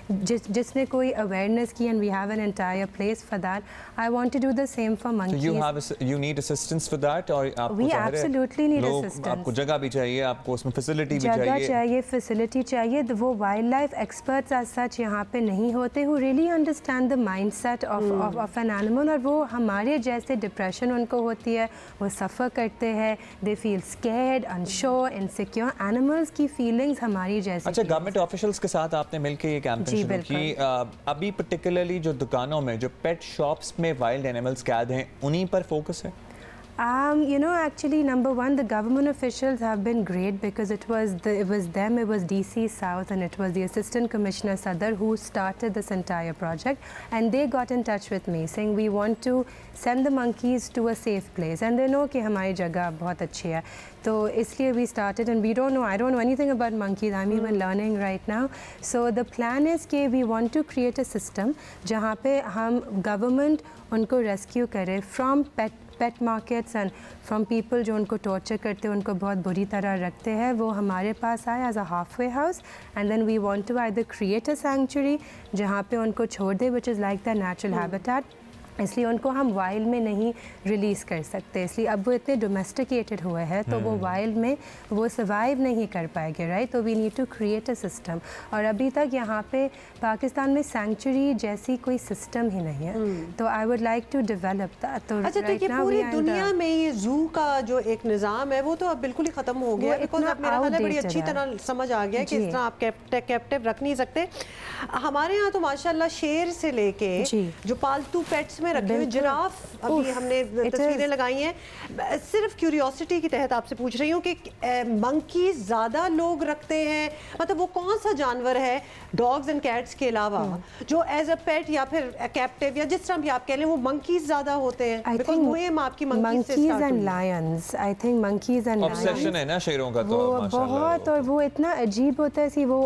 जिसने कोई अवेयरनेस की, and we have an entire place for that. I want to do the same for monkeys. You need assistance for that, और आपको वी एब्सोल्युटली नीड असिस्टेंस. आपको जगह भी चाहिए, आपको उसमें फैसिलिटी भी चाहिए. जगह चाहिए, फैसिलिटी चाहिए. वो wildlife experts as such यहाँ पे नहीं होते who really understand the mindset of an animal, और वो हमारे जैसे डिप्रेशन उनको होती है, वो सफ़र करते हैं, they feel scared, unsure, insecure. Animals की फीलिंग्स हमारी जैसी. अच्छा, गवर्नमेंट ऑफिशियल्स के साथ आपने मिलकर ये कैंपेन शुरू की. अभी पर्टिकुलरली जो दुकानों में, जो पेट शॉप्स में वाइल्ड एनिमल्स कैद हैं, उन्हीं पर फोकस है? You know, actually, number one, the government officials have been great, because it was DC South, and it was the Assistant Commissioner Sadar who started this entire project, and they got in touch with me saying we want to send the monkeys to a safe place, and they know कि हमारी जगह बहुत अच्छी है. तो इसलिए we started, and I don't know anything about monkeys. I'm even learning right now. So the plan is कि we want to create a system जहाँ पे हम government उनको rescue करे from pet markets and from people जो उनको torture करते हैं, उनको बहुत बुरी तरह रखते हैं. वो हमारे पास आए as a halfway house, and then we want to either create a sanctuary जहाँ पे उनको छोड़ दे, which is like their natural habitat. इसलिए उनको हम वाइल्ड में नहीं रिलीज़ कर सकते. इसलिए अब वो इतने डोमेस्टिकेटेड हुए हैं, तो वो वाइल्ड में वो सर्वाइव नहीं कर पाएंगे, राइट. तो we need to create a system. और अभी तक यहाँ पे पाकिस्तान में सैंक्चुरी जैसी कोई सिस्टम ही नहीं है. तो I would like to develop that. तो अच्छा, तो ये पूरी दुनिया में ये जू का जो एक निज़ाम है, वो तो अब बिल्कुल ही ख़त्म हो गया. बिकॉज अब मेरा ख्याल है बड़ी अच्छी तरह समझ आ गया कि इस तरह आप कैप्टिव रख नहीं सकते. हमारे यहाँ तो माशाल्लाह शेर से लेके जो पालतू पेट्स में रखे हुए, जिराफ, अभी हमने तस्वीरें लगाई हैं. सिर्फ क्यूरियोसिटी के तहत आपसे पूछ रही हूँ कि मंकी ज़्यादा लोग रखते हैं, मतलब वो कौन सा जानवर है डॉग्स एंड कैट्स के अलावा जो एज अ पेट या फिर कैप्टिव या जिस तरह भी आप कह लें, वो मंकीज ज़्यादा होते हैं? बिकॉज़ मुहिम आपकी monkeys and Lions, I think monkeys and Lions obsession है ना शेरों का, तो माशाल्लाह बहुत. और वो इतना अजीब होता है कि वो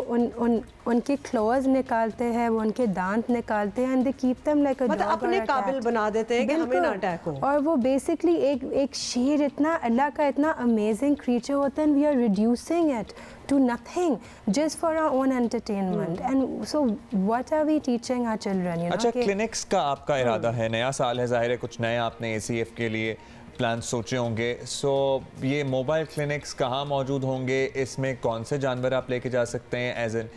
उनके क्लोज निकालते हैं, वो उनके दांत निकालते हैं, and they keep them like a dog. मतलब अपने काबिल बना देते हैं कि हमें ना अटैक हो. और वो बेसिकली एक शेर इतना अल्लाह का इतना अमेजिंग क्रीचर होता है, and we are reducing it to nothing just for our own entertainment. And so what are we teaching our children, you know? अच्छा, क्लिनिक्स का आपका इरादा है, नया साल है, जाहिर है कुछ नया आपने ACF के लिए प्लान सोचे होंगे. सो ये मोबाइल क्लिनिक्स कहाँ मौजूद होंगे, इसमें कौन से जानवर आप लेके जा सकते हैं, as an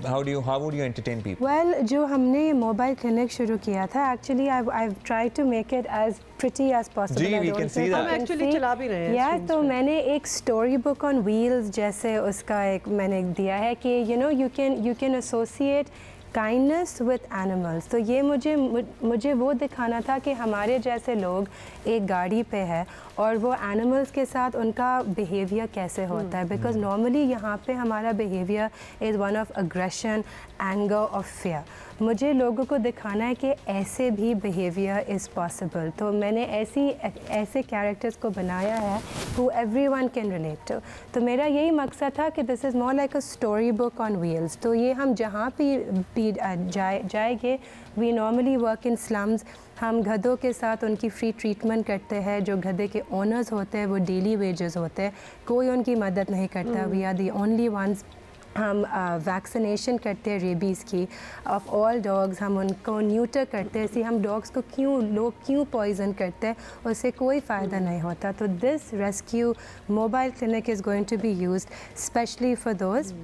how would you entertain people? Well, जो हमने ये मोबाइल क्लिनिक शुरू किया था, actually I've tried to make it as pretty as possible. Ji, we can see that. हम actually चला भी रहे हैं. Yeah, तो मैंने एक story book on wheels जैसे उसका एक मैंने दिया है कि you know you can associate kindness with animals. तो ये मुझे वो दिखाना था कि हमारे जैसे लोग एक गाड़ी पे है और वो एनिमल्स के साथ उनका बिहेवियर कैसे होता है. बिकॉज नॉर्मली यहाँ पे हमारा behaviour is one of aggression, anger और फियर. मुझे लोगों को दिखाना है कि ऐसे भी बिहेवियर इज़ पॉसिबल। तो मैंने ऐसे कैरेक्टर्स को बनाया है who everyone can relate to. तो मेरा यही मकसद था कि this is more like a story book on wheels. तो ये हम जहाँ भी जाएंगे, we normally work in slums. हम गधों के साथ उनकी फ्री ट्रीटमेंट करते हैं। जो गधे के ओनर्स होते हैं वो डेली वेजेस होते हैं, कोई उनकी मदद नहीं करता। We are the only ones. हम वैक्सीनेशन करते हैं रेबीज़ की ऑफ ऑल डॉग्स। हम उनको न्यूटर करते हैं। ऐसे हम डॉग्स को लोग क्यों पॉइजन करते हैं, उससे कोई फ़ायदा नहीं होता। तो this rescue mobile clinic is going to be used specially for those.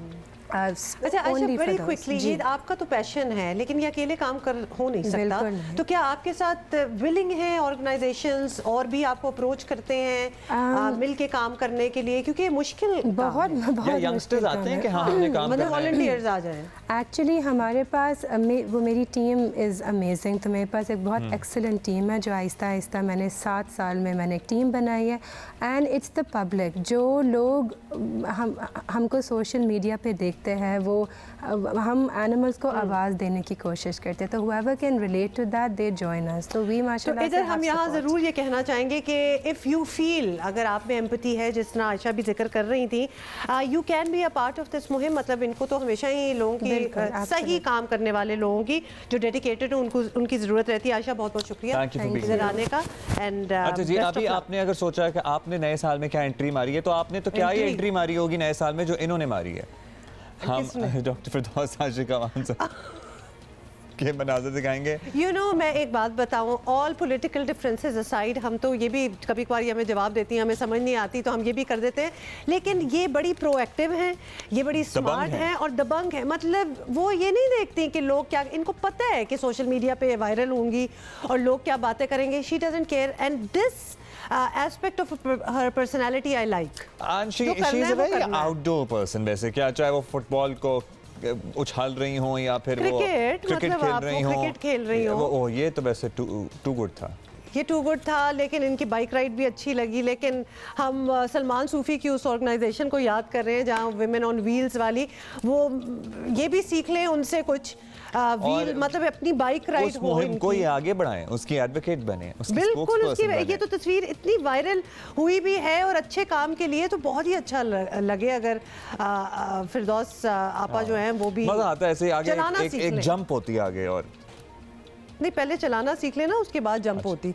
अच्छा, बड़ी क्विकली, ये आपका तो पैशन है, लेकिन ये अकेले काम हो नहीं सकता। तो क्या आपके साथ विलिंग है ऑर्गेनाइजेशंस और भी आपको अप्रोच करते हैं मिल के काम करने के लिए? क्योंकि मुश्किल बहुत यंगस्टर्स आते हैं कि हाँ हमने काम मतलब वॉलंटियर्स आ जाएं। एक्चुअली हमारे पास वो मेरी टीम इज़ अमेजिंग। तो मेरे पास एक बहुत एक्सेलेंट टीम है जो आहिस्ता आहिस्ता मैंने 7 साल में मैंने एक टीम बनाई है। एंड इट्स द पब्लिक, जो लोग हमको सोशल मीडिया पे देखते हैं, वो हम एनिमल्स को आवाज़ देने की कोशिश करते हैं। तो whoever can relate to that they join us। तो we माशाल्लाह। तो इधर हम यहाँ ज़रूर ये कहना चाहेंगे कि इफ़ यू फील, अगर आप में एम्पैथी है, जिस तरह आयशा भी जिक्र कर रही थी, you can be a part of this मुहिम। मतलब इनको तो हमेशा ही लोगों की सही काम करने वाले लोगों की जो डेडिकेटेड है उनकी ज़रूरत रहती है। आयशा, बहुत बहुत शुक्रिया इधर आने का। एंड अच्छा जी, अभी आपने अगर सोचा है कि आपने नए साल में क्या एंट्री मारी है, तो आपने तो क्या ही एंट्री मारी होगी नए साल में जो इन्होंने मारी है। हम डॉक्टर फिरदौस आशिका के मनाज़र दिखाएंगे। मैं एक बात बताऊं, ऑल पॉलिटिकल डिफरेंसेस असाइड, हम तो ये भी कभी कभार हमें जवाब देती हैं, हमें समझ नहीं आती तो हम ये भी कर देते हैं, लेकिन ये बड़ी प्रोएक्टिव हैं, ये बड़ी स्मार्ट हैं और दबंग हैं। मतलब वो ये नहीं देखती कि लोग क्या, इनको पता है कि सोशल मीडिया पे वायरल होंगी और लोग क्या बातें करेंगे। She doesn't care and this aspect of her personality I like. And she is a very outdoor person वैसे, क्या चाहे वो फुटबॉल को उछाल रही हो या फिर वो क्रिकेट खेल रही हो। ओह, ये तो वैसे टू गुड था। ये टू गुड था, लेकिन इनकी बाइक राइड भी अच्छी लगी। लेकिन हम सलमान सूफ़ी की उस ऑर्गेनाइजेशन को याद कर रहे हैं जहाँ विमेन ऑन व्हील्स वाली, वो ये भी सीख लें उनसे कुछ। व्हील मतलब अपनी बाइक राइड हो, इनको ये आगे बढ़ाएं, उसकी एडवोकेट बने, उसकी बिल्कुल उसकी ये तो तस्वीर इतनी वायरल हुई भी है और अच्छे काम के लिए, तो बहुत ही अच्छा लगे अगर फिरदौस आपा जो हैं वो भी मजा आता है ऐसे आगे एक जंप होती है आगे। और नहीं, पहले चलाना सीख लेना, उसके बाद जंप होती।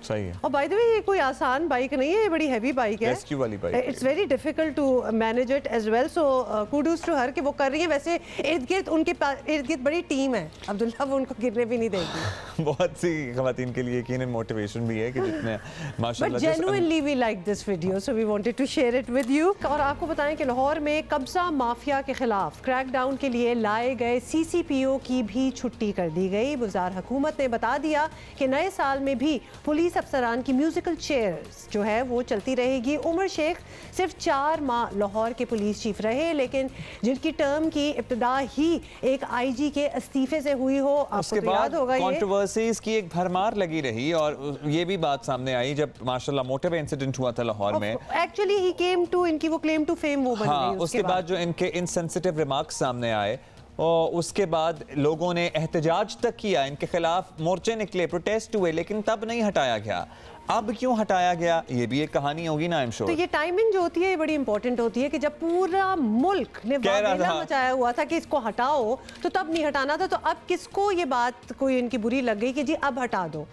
सही है। और बाय द वे ये कोई आसान बाइक नहीं है, ये बड़ी हैवी बाइक है, रेस्क्यू वाली बाइक है। It's very difficult to manage it as well. So kudos to her कि वो कर रही है। वैसे इर्द गिर्द उनके इर्द गिर्द बड़ी टीम है अब्दुल्ला, वो उनको गिरने भी नहीं देगी। बहुत सी खवातीन के लिए यकीनन मोटिवेशन भी है कि जितने माशाल्लाह। But genuinely we like this video, so we wanted to share it with you. और आपको बताएं कि लाहौर में कब्जा माफिया के खिलाफ क्रैकडाउन के लिए लाए गए CCPO की भी छुट्टी कर दी गई। वज़ार हुकूमत ने बता दिया कि नए साल में भी पुलिस अफसरान की म्यूजिकल चेयर्स जो है वो चलती रहेगी। उमर शेख सिर्फ 4 माह लाहौर के पुलिस चीफ रहे, लेकिन जिनकी टर्म की इब्तिदा ही एक IG के इस्तीफे से हुई हो। उसके बाद कंट्रोवर्सीज की एक भरमार लगी रही और ये भी बात सामने आई जब माशाल्लाह मोटिव इंसिडेंट हुआ था लाहौर में। एक्चुअली ही केम टू, इनकी वो क्लेम टू फेम वो बन गई। उसके बाद जो इनके इनसेंसिटिव रिमार्क्स सामने आए और उसके बाद लोगों ने एहतजाज तक किया, इनके खिलाफ मोर्चे निकले, प्रोटेस्ट हुए, लेकिन तब नहीं हटाया गया। अब क्यों हटाया गया, ये भी एक कहानी होगी ना, आई एम श्योर। तो ये टाइमिंग जो होती है ये बड़ी इंपॉर्टेंट होती है कि जब पूरा मुल्क ने वावेला मचाया हुआ था कि इसको हटाओ, तो तब नहीं हटाना था। तो अब किसको ये बात कोई इनकी बुरी लग गई कि जी अब हटा दो।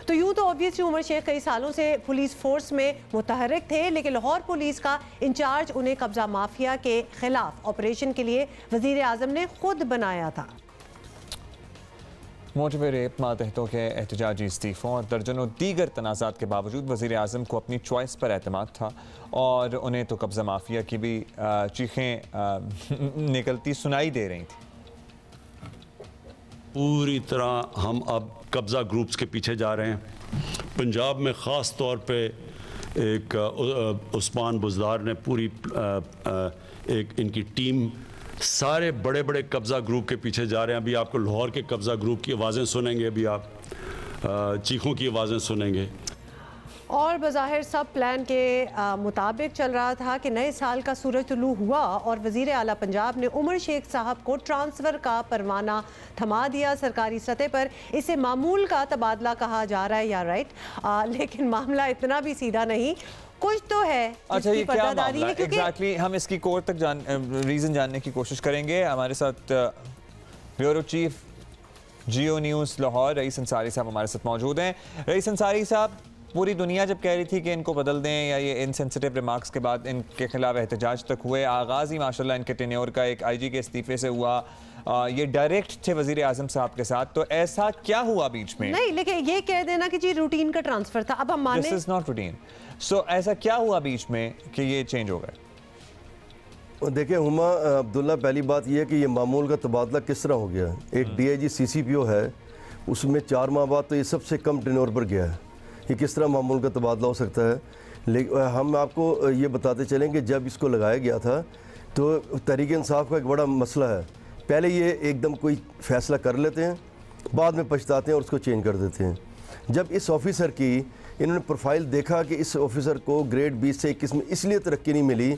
तो यूँ तो ऑब्वियसली उमर शेख कई सालों से पुलिस फोर्स में मुतहरिक थे, लेकिन लाहौर पुलिस का इंचार्ज उन्हें कब्जा माफिया के खिलाफ ऑपरेशन के लिए वजीर आजम ने खुद बनाया था। मोटिव रेप, मातहतों के एहतजाजी इस्तीफ़ों और दर्जनों दीगर तनाज़ात के बावजूद वज़ीर आज़म को अपनी चॉइस पर एतमाद था और उन्हें तो कब्ज़ा माफिया की भी चीखें निकलती सुनाई दे रही थी। पूरी तरह हम अब कब्ज़ा ग्रुप्स के पीछे जा रहे हैं। पंजाब में ख़ास तौर पे एक उस्मान बुज़दार ने पूरी एक इनकी टीम सारे बड़े बड़े कब्ज़ा ग्रुप के पीछे जा रहे हैं। अभी आपको लाहौर के कब्ज़ा ग्रुप की आवाज़ें सुनेंगे, अभी आप चीखों की आवाज़ें सुनेंगे। और बज़ाहिर सब प्लान के मुताबिक चल रहा था कि नए साल का सूरज तुलू हुआ और वज़ीर आला पंजाब ने उमर शेख साहब को ट्रांसफ़र का परवाना थमा दिया सरकारी सतह पर। इसे मामूल का तबादला कहा जा रहा है या राइट, लेकिन मामला इतना भी सीधा नहीं, कुछ तो है। अच्छा, ये क्या मामला है एग्जैक्टली? हम इसकी कोर तक रीज़न जानने की कोशिश करेंगे। हमारे साथ ब्यूरो चीफ जियो न्यूज़ लाहौर रईस अंसारी साहब हमारे साथ मौजूद हैं। रईस अंसारी साहब, पूरी दुनिया जब कह रही थी कि इनको बदल दें या ये इनसेंसिटिव रिमार्क्स के बाद इनके खिलाफ एहतजाज तक हुए, आगाज़ ही माशाल्लाह इनके टेन्योर का एक आईजी के इस्तीफे से हुआ, ये डायरेक्ट थे वज़ीर आज़म साहब के साथ, तो ऐसा क्या हुआ बीच में? नहीं, लेकिन ये कह देना कि जी रूटीन का ट्रांसफर था, अब हम माने दिस इज नॉट रूटीन। सो ऐसा क्या हुआ बीच में कि ये चेंज हो गए? देखिए हुमा अब्दुल्ला, पहली बात यह है कि ये मामूल का तबादला किस तरह हो गया। एक DIG CCPO है, उसमें 4 माह बाद तो ये सबसे कम टेन्योर पर गया है। ये किस तरह मामूल का तबादला हो सकता है? लेकिन हम आपको ये बताते चलें कि जब इसको लगाया गया था तो तहरीक इंसाफ का एक बड़ा मसला है, पहले ये एकदम कोई फ़ैसला कर लेते हैं, बाद में पछताते हैं और उसको चेंज कर देते हैं। जब इस ऑफिसर की इन्होंने प्रोफाइल देखा कि इस ऑफिसर को ग्रेड 20 से 21 में इसलिए तरक्की नहीं मिली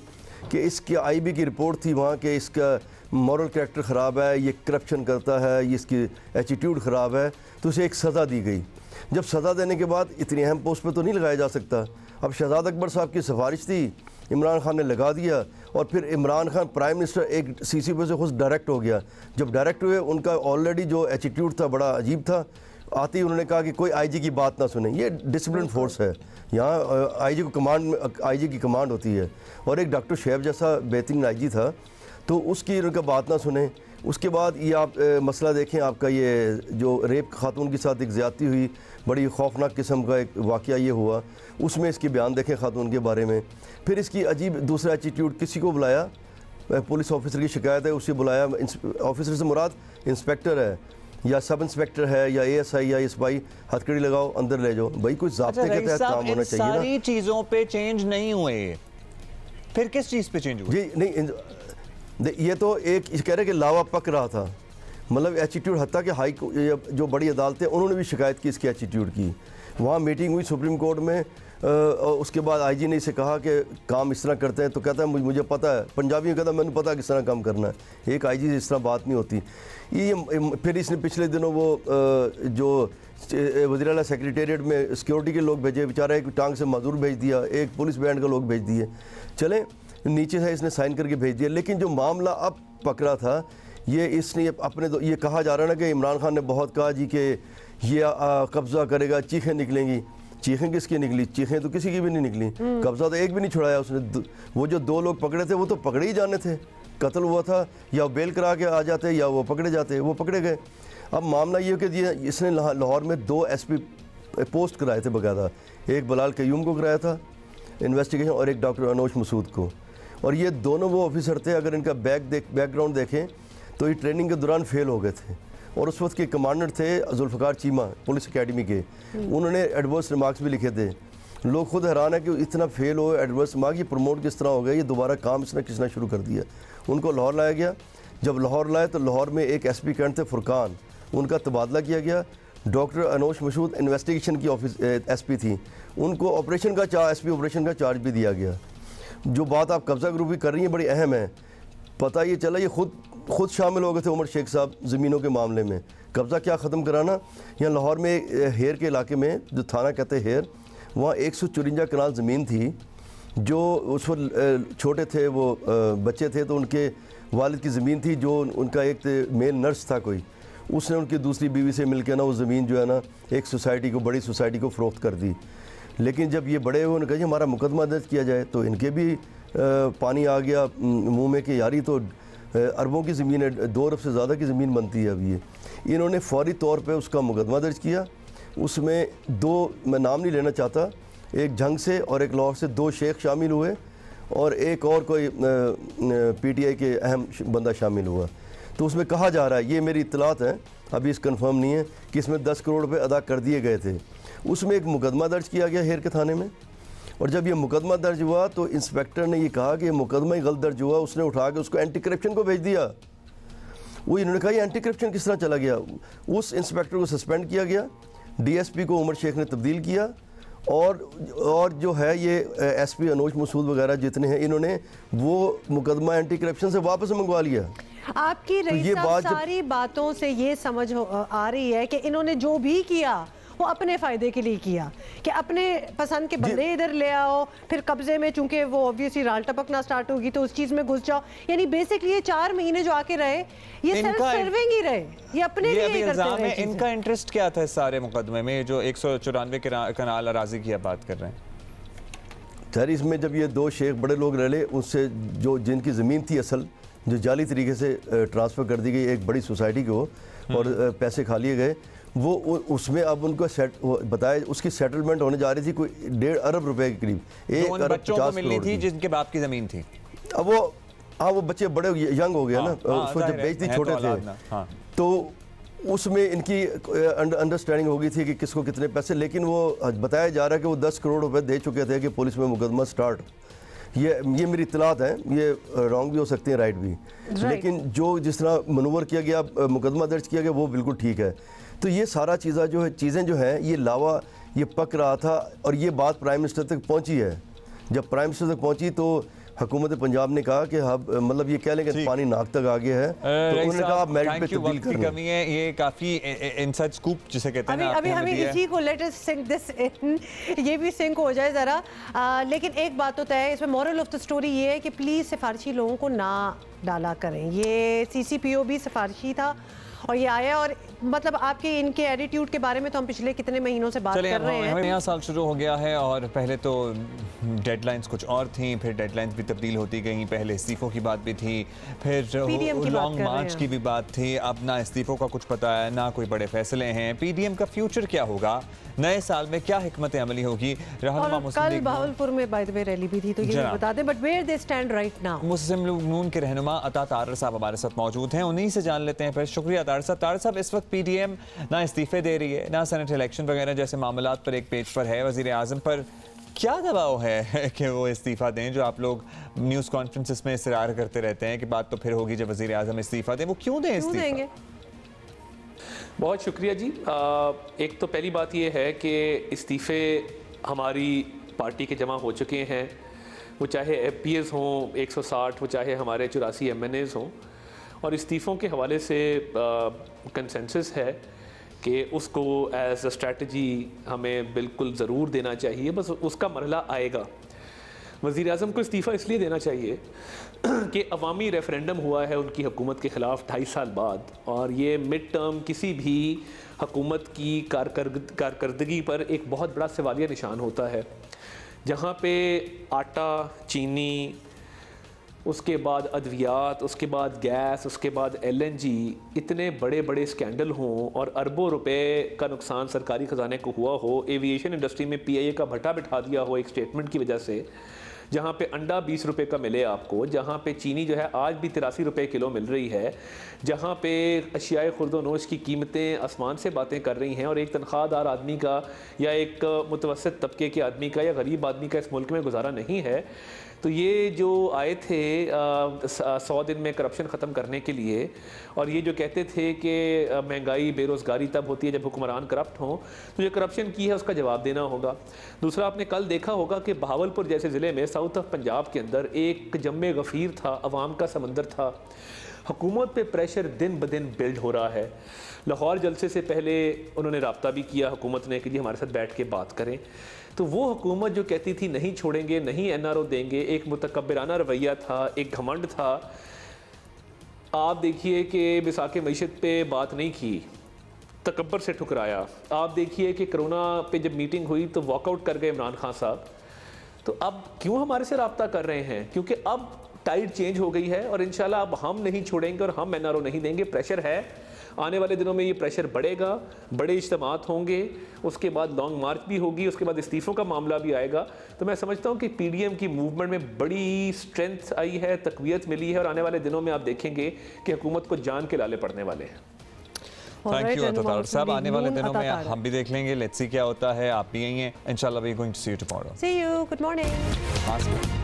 कि इसकी IB की रिपोर्ट थी वहाँ कि इसका मॉरल कैरेक्टर ख़राब है, ये करप्शन करता है, ये इसकी एटीट्यूड ख़राब है, तो उसे एक सज़ा दी गई। जब सज़ा देने के बाद इतनी अहम पोस्ट पे तो नहीं लगाया जा सकता। अब शहजाद अकबर साहब की सिफारिश थी, इमरान खान ने लगा दिया और फिर इमरान खान प्राइम मिनिस्टर एक CCPO से खुद डायरेक्ट हो गया। जब डायरेक्ट हुए, उनका ऑलरेडी जो एटीट्यूड था बड़ा अजीब था। आते ही उन्होंने कहा कि कोई IG की बात ना सुने, ये डिसिप्लिन फोर्स है, यहाँ IG को IG की कमांड होती है। और एक डॉक्टर शेब जैसा बेहतरीन IG था, तो उसकी उनका बात ना सुने। उसके बाद ये आप मसला देखें, आपका ये जो रेप खातून के साथ एक ज़्यादती हुई, बड़ी खौफनाक किस्म का एक वाक़या ये हुआ, उसमें इसके बयान देखें खातून के बारे में। फिर इसकी अजीब दूसरा एटीट्यूड, किसी को बुलाया, पुलिस ऑफिसर की शिकायत है, उसे बुलाया, ऑफिसर से मुराद इंस्पेक्टर है या सब इंस्पेक्टर है या ASI या SPI, हथकड़ी लगाओ अंदर ले जाओ। भाई कोई ज़ाब्ते के तहत काम होना चाहिए ना। सारी चीज़ों पे चेंज नहीं हुए, फिर किस चीज़ पे चेंज हुआ? जी नहीं, ये तो एक कह रहे कि लावा पक रहा था, मतलब एटीट्यूड, हत्ता कि हाई जो बड़ी अदालतें उन्होंने भी शिकायत की इसकी एटीट्यूड की। वहाँ मीटिंग हुई सुप्रीम कोर्ट में, उसके बाद IG ने इसे कहा कि काम इस तरह करते हैं, तो कहता है मुझे पता है, पंजाबी में कहता है मैंने पता किस तरह काम करना है। एक IG से इस तरह बात नहीं होती। ये फिर इसने पिछले दिनों वो जो वज़ीर आला सेक्रेटेरिएट में सिक्योरिटी के लोग भेजे, बेचारा एक टांग से मजदूर भेज दिया, एक पुलिस बैंड का लोग भेज दिए, चले नीचे से इसने साइन करके भेज दिया। लेकिन जो मामला अब पकड़ा था, ये इसने अपने ये कहा जा रहा है ना कि इमरान खान ने बहुत कहा जी कि ये कब्ज़ा करेगा, चीखें निकलेंगी। चीखें किसकी निकली? चीखें तो किसी की भी नहीं निकली, कब्ज़ा तो एक भी नहीं छुड़ाया उसने। वो जो 2 लोग पकड़े थे वो तो पकड़े ही जाने थे, कत्ल हुआ था, या बेल करा के आ जाते या वो पकड़े जाते, वो पकड़े गए। अब मामला ये कि इसने लाहौर में 2 SP पोस्ट कराए थे बकायदा, एक बलाल कयूम को कराया था इन्वेस्टिगेशन और एक डॉक्टर अनोश मसूद को। और ये दोनों वो ऑफिसर थे, अगर इनका बैकग्राउंड देखें तो ये ट्रेनिंग के दौरान फेल हो गए थे। और उस वक्त के कमांडर थे जुल्फ़िकार चीमा पुलिस अकेडमी के, उन्होंने एडवर्स रिमार्क्स भी लिखे थे। लोग खुद हैरान है कि इतना फेल हो एडवर्स रिमार्क, ये प्रमोट किस तरह हो गया, ये दोबारा काम इसने किसने शुरू कर दिया। उनको लाहौर लाया गया, जब लाहौर लाए तो लाहौर में एक SP कैंट थे फुरकान, उनका तबादला किया गया। डॉक्टर अनोश मसूद इन्वेस्टिगेशन की SP थी, उनको ऑपरेशन का SP ऑपरेशन का चार्ज भी दिया गया। जो बात आप कब्ज़ा ग्रुप की कर रही हैं बड़ी अहम है। पता ये चला ये खुद शामिल हो गए थे उमर शेख साहब ज़मीनों के मामले में। कब्ज़ा क्या ख़त्म कराना, यहाँ लाहौर में हेर के इलाके में जो थाना कहते हैं हेर, वहाँ 154 कनाल ज़मीन थी। जो उस वक्त छोटे थे, वो बच्चे थे, तो उनके वालिद की ज़मीन थी। जो उनका एक मेल नर्स था कोई, उसने उनकी दूसरी बीवी से मिलकर ना वो ज़मीन जो है ना एक सोसाइटी को, बड़ी सोसाइटी को फ़रोख्त कर दी। लेकिन जब ये बड़े हुए, उन्होंने कहा हमारा मुकदमा दर्ज किया जाए, तो इनके भी पानी आ गया मुंह में कि यारी तो अरबों की ज़मीन है, 2 अरब से ज़्यादा की ज़मीन बनती है। अब ये इन्होंने फौरी तौर पे उसका मुकदमा दर्ज किया। उसमें 2, मैं नाम नहीं लेना चाहता, एक जंग से और एक लाहौर से 2 शेख शामिल हुए और एक और कोई PTI के अहम बंदा शामिल हुआ। तो उसमें कहा जा रहा है, ये मेरी इत्तलात है, अभी इस कन्फर्म नहीं है, कि इसमें 10 करोड़ रुपये अदा कर दिए गए थे। उसमें एक मुकदमा दर्ज किया गया हेर के थाने में। और जब ये मुकदमा दर्ज हुआ तो इंस्पेक्टर ने ये कहा कि ये मुकदमा ही गलत दर्ज हुआ, उसने उठा के उसको एंटी करप्शन को भेज दिया। वो इन्होंने कहा ये एंटी करप्शन किस तरह चला गया। उस इंस्पेक्टर को सस्पेंड किया गया, DSP को उमर शेख ने तब्दील किया और जो है ये एसपी अनोज मसूद वगैरह जितने हैं, इन्होंने वो मुकदमा एंटी करप्शन से वापस मंगवा लिया। आपकी रईस साहब सारी बातों से ये समझ आ रही है कि इन्होंने जो भी किया वो अपने फ़ायदे के लिए किया, कि अपने पसंद के बंदे इधर ले आओ, फिर कब्जे में चूंकि वो ऑब्वियसली राल टपकना स्टार्ट होगी तो उस चीज़ में घुस जाओ। यानी बेसिकली ये 4 महीने जो आके रहे ये सेल्फ सर्विंग ही रहे, ये अपने लिए ही करते रहे। इनका इंटरेस्ट क्या था इस सारे मुकदमे में जो 194 कनाल अराजी की आप बात कर रहे हैं? सर इसमें जब ये 2 शेख बड़े लोग रले, उससे जो जिनकी ज़मीन थी असल जो जाली तरीके से ट्रांसफ़र कर दी गई एक बड़ी सोसाइटी को और पैसे खा लिए गए, वो उसमें अब उनको बताया उसकी सेटलमेंट होने जा रही थी कोई 1.5 अरब रुपए के करीब, 1 अरब 50 करोड़ थी जिनके बाप की ज़मीन थी। अब वो बच्चे बड़े यंग हो गए ना, उसको जब बेच दी छोटे थे तो उसमें इनकी अंडरस्टैंडिंग हो गई थी कि किसको कितने पैसे, लेकिन वो बताया जा रहा है कि वो 10 करोड़ रुपए दे चुके थे कि पुलिस में मुकदमा स्टार्ट। ये मेरी इत्तलात है, ये रॉन्ग भी हो सकती है राइट भी, लेकिन जो जिस तरह मनूवर किया गया मुकदमा दर्ज किया गया वो बिल्कुल ठीक है। तो ये सारा चीज़ें जो है ये लावा ये पक रहा था और ये बात प्राइम मिनिस्टर तक पहुंची है। जब प्राइम मिनिस्टर तक पहुंची तो हुकूमत पंजाब ने कहा कि मतलब ये कह लें कि पानी नाक तक आ गया है, तो उन्होंने कहा मेरिट पे तब्दील करना कमी है। ये काफ़ी इनसाइड स्कूप जिसे कहते हैं, अभी हमें इसी को let us sync this in, ये भी सिंक हो जाए ज़रा। लेकिन एक बात तो तय है, इसमें मॉरल ऑफ द स्टोरी ये है कि प्लीज़ सिफारशी लोगों को ना डाला करें। ये CCPO भी सिफारशी था और ये आया, और मतलब आपके इनके एटीट्यूड के बारे में तो हम पिछले कितने महीनों से बात कर रहे हैं। नया साल शुरू हो गया है और पहले तो डेडलाइंस कुछ और थी, फिर डेडलाइंस भी तब्दील होती गई, पहले इस्तीफों की बात भी थी, फिर लॉन्ग मार्च की भी बात थी। अब ना इस्तीफों का कुछ पता है ना कोई बड़े फैसले हैं। PDM का फ्यूचर क्या होगा, नए साल में क्या हिकमत अमली होगी? कल बहावलपुर में बाय द वे रैली भी थी तो ये बता दें, but where they stand right now. Muslim League Noon के रहनुमा अता तारर साहब हमारे साथ मौजूद हैं, उन्हीं से जान लेते हैं। फिर शुक्रिया तारर साहब। इस वक्त PDM ना इस्तीफे दे रही है ना सेनेट इलेक्शन वगैरह जैसे मामलात पर एक पेज पर है। वजीर आजम पर क्या दबाव है कि वो इस्तीफा दें, जो आप लोग न्यूज़ कॉन्फ्रेंसेस में इसरार करते रहते हैं कि बात तो फिर होगी जब वजीर आजम इस्तीफा दें, वो क्यों दें इस्तीफा? बहुत शुक्रिया जी। एक तो पहली बात ये है कि इस्तीफ़े हमारी पार्टी के जमा हो चुके हैं, वो चाहे FPs हों 160, वो चाहे हमारे 84 MNAs हों, और इस्तीफ़ों के हवाले से कंसेंसस है कि उसको एज अ स्ट्रेटजी हमें बिल्कुल ज़रूर देना चाहिए, बस उसका मरहला आएगा। वज़ीर आज़म को इस्तीफ़ा इसलिए देना चाहिए कि अवामी रेफरेंडम हुआ है उनकी हुकूमत के ख़िलाफ़ 2.5 साल बाद, और ये मिड टर्म किसी भी हुकूमत की कारकर्दगी पर एक बहुत बड़ा सवालिया निशान होता है, जहाँ पे आटा, चीनी, उसके बाद अद्वियात, उसके बाद गैस, उसके बाद LNG, इतने बड़े बड़े स्कैंडल हों और अरबों रुपए का नुकसान सरकारी ख़जाने को हुआ हो, एविएशन इंडस्ट्री में PIA का भट्टा बिठा दिया हो एक स्टेटमेंट की वजह से, जहाँ पे अंडा 20 रुपये का मिले आपको, जहाँ पे चीनी जो है आज भी 83 रुपये किलो मिल रही है, जहाँ पे अशियाए खुर्दोनोश की कीमतें आसमान से बातें कर रही हैं, और एक तनख्वाहदार आदमी का या एक मुतवसत तबके के आदमी का या गरीब आदमी का इस मुल्क में गुजारा नहीं है। तो ये जो आए थे 100 दिन में करप्शन ख़त्म करने के लिए, और ये जो कहते थे कि महंगाई बेरोज़गारी तब होती है जब हुक्मरान करप्ट हों, तो जो करप्शन की है उसका जवाब देना होगा। दूसरा, आपने कल देखा होगा कि बहावलपुर जैसे ज़िले में साउथ ऑफ पंजाब के अंदर एक जम्मे गफ़ीर था, अवाम का समंदर था। हुकूमत पे प्रेशर दिन ब दिन बिल्ड हो रहा है। लाहौर जलसे से पहले उन्होंने रब्ता भी किया हुकूमत ने कि जी हमारे साथ बैठ के बात करें, तो वो हुकूमत जो कहती थी नहीं छोड़ेंगे, नहीं NRO देंगे, एक मुतकब्बिराना रवैया था, एक घमंड था। आप देखिए कि बिसाके मईशत पे बात नहीं की, तकब्बर से ठुकराया। आप देखिए कि कोरोना पे जब मीटिंग हुई तो वॉकआउट कर गए इमरान खान साहब। तो अब क्यों हमारे से रब्ता कर रहे हैं? क्योंकि अब टाइड चेंज हो गई है और इंशाल्लाह अब हम नहीं छोड़ेंगे और हम NRO नहीं देंगे। प्रेशर है, आने वाले दिनों में ये प्रेशर बढ़ेगा, बड़े इज्तिमात होंगे, उसके बाद लॉन्ग मार्च भी होगी, उसके बाद इस्तीफ़ों का मामला भी आएगा। तो मैं समझता हूँ कि PDM की मूवमेंट में बड़ी स्ट्रेंथ आई है, तक़वियत मिली है, और आने वाले दिनों में आप देखेंगे कि हुकूमत को जान के लाले पड़ने वाले हैं। थैंक यू अता साहब। आने वाले दिनों में हम भी देख लेंगे, लेट्स सी क्या होता है। आप भी यही हैं, इंशाल्लाह we going to see you tomorrow. See you, good morning.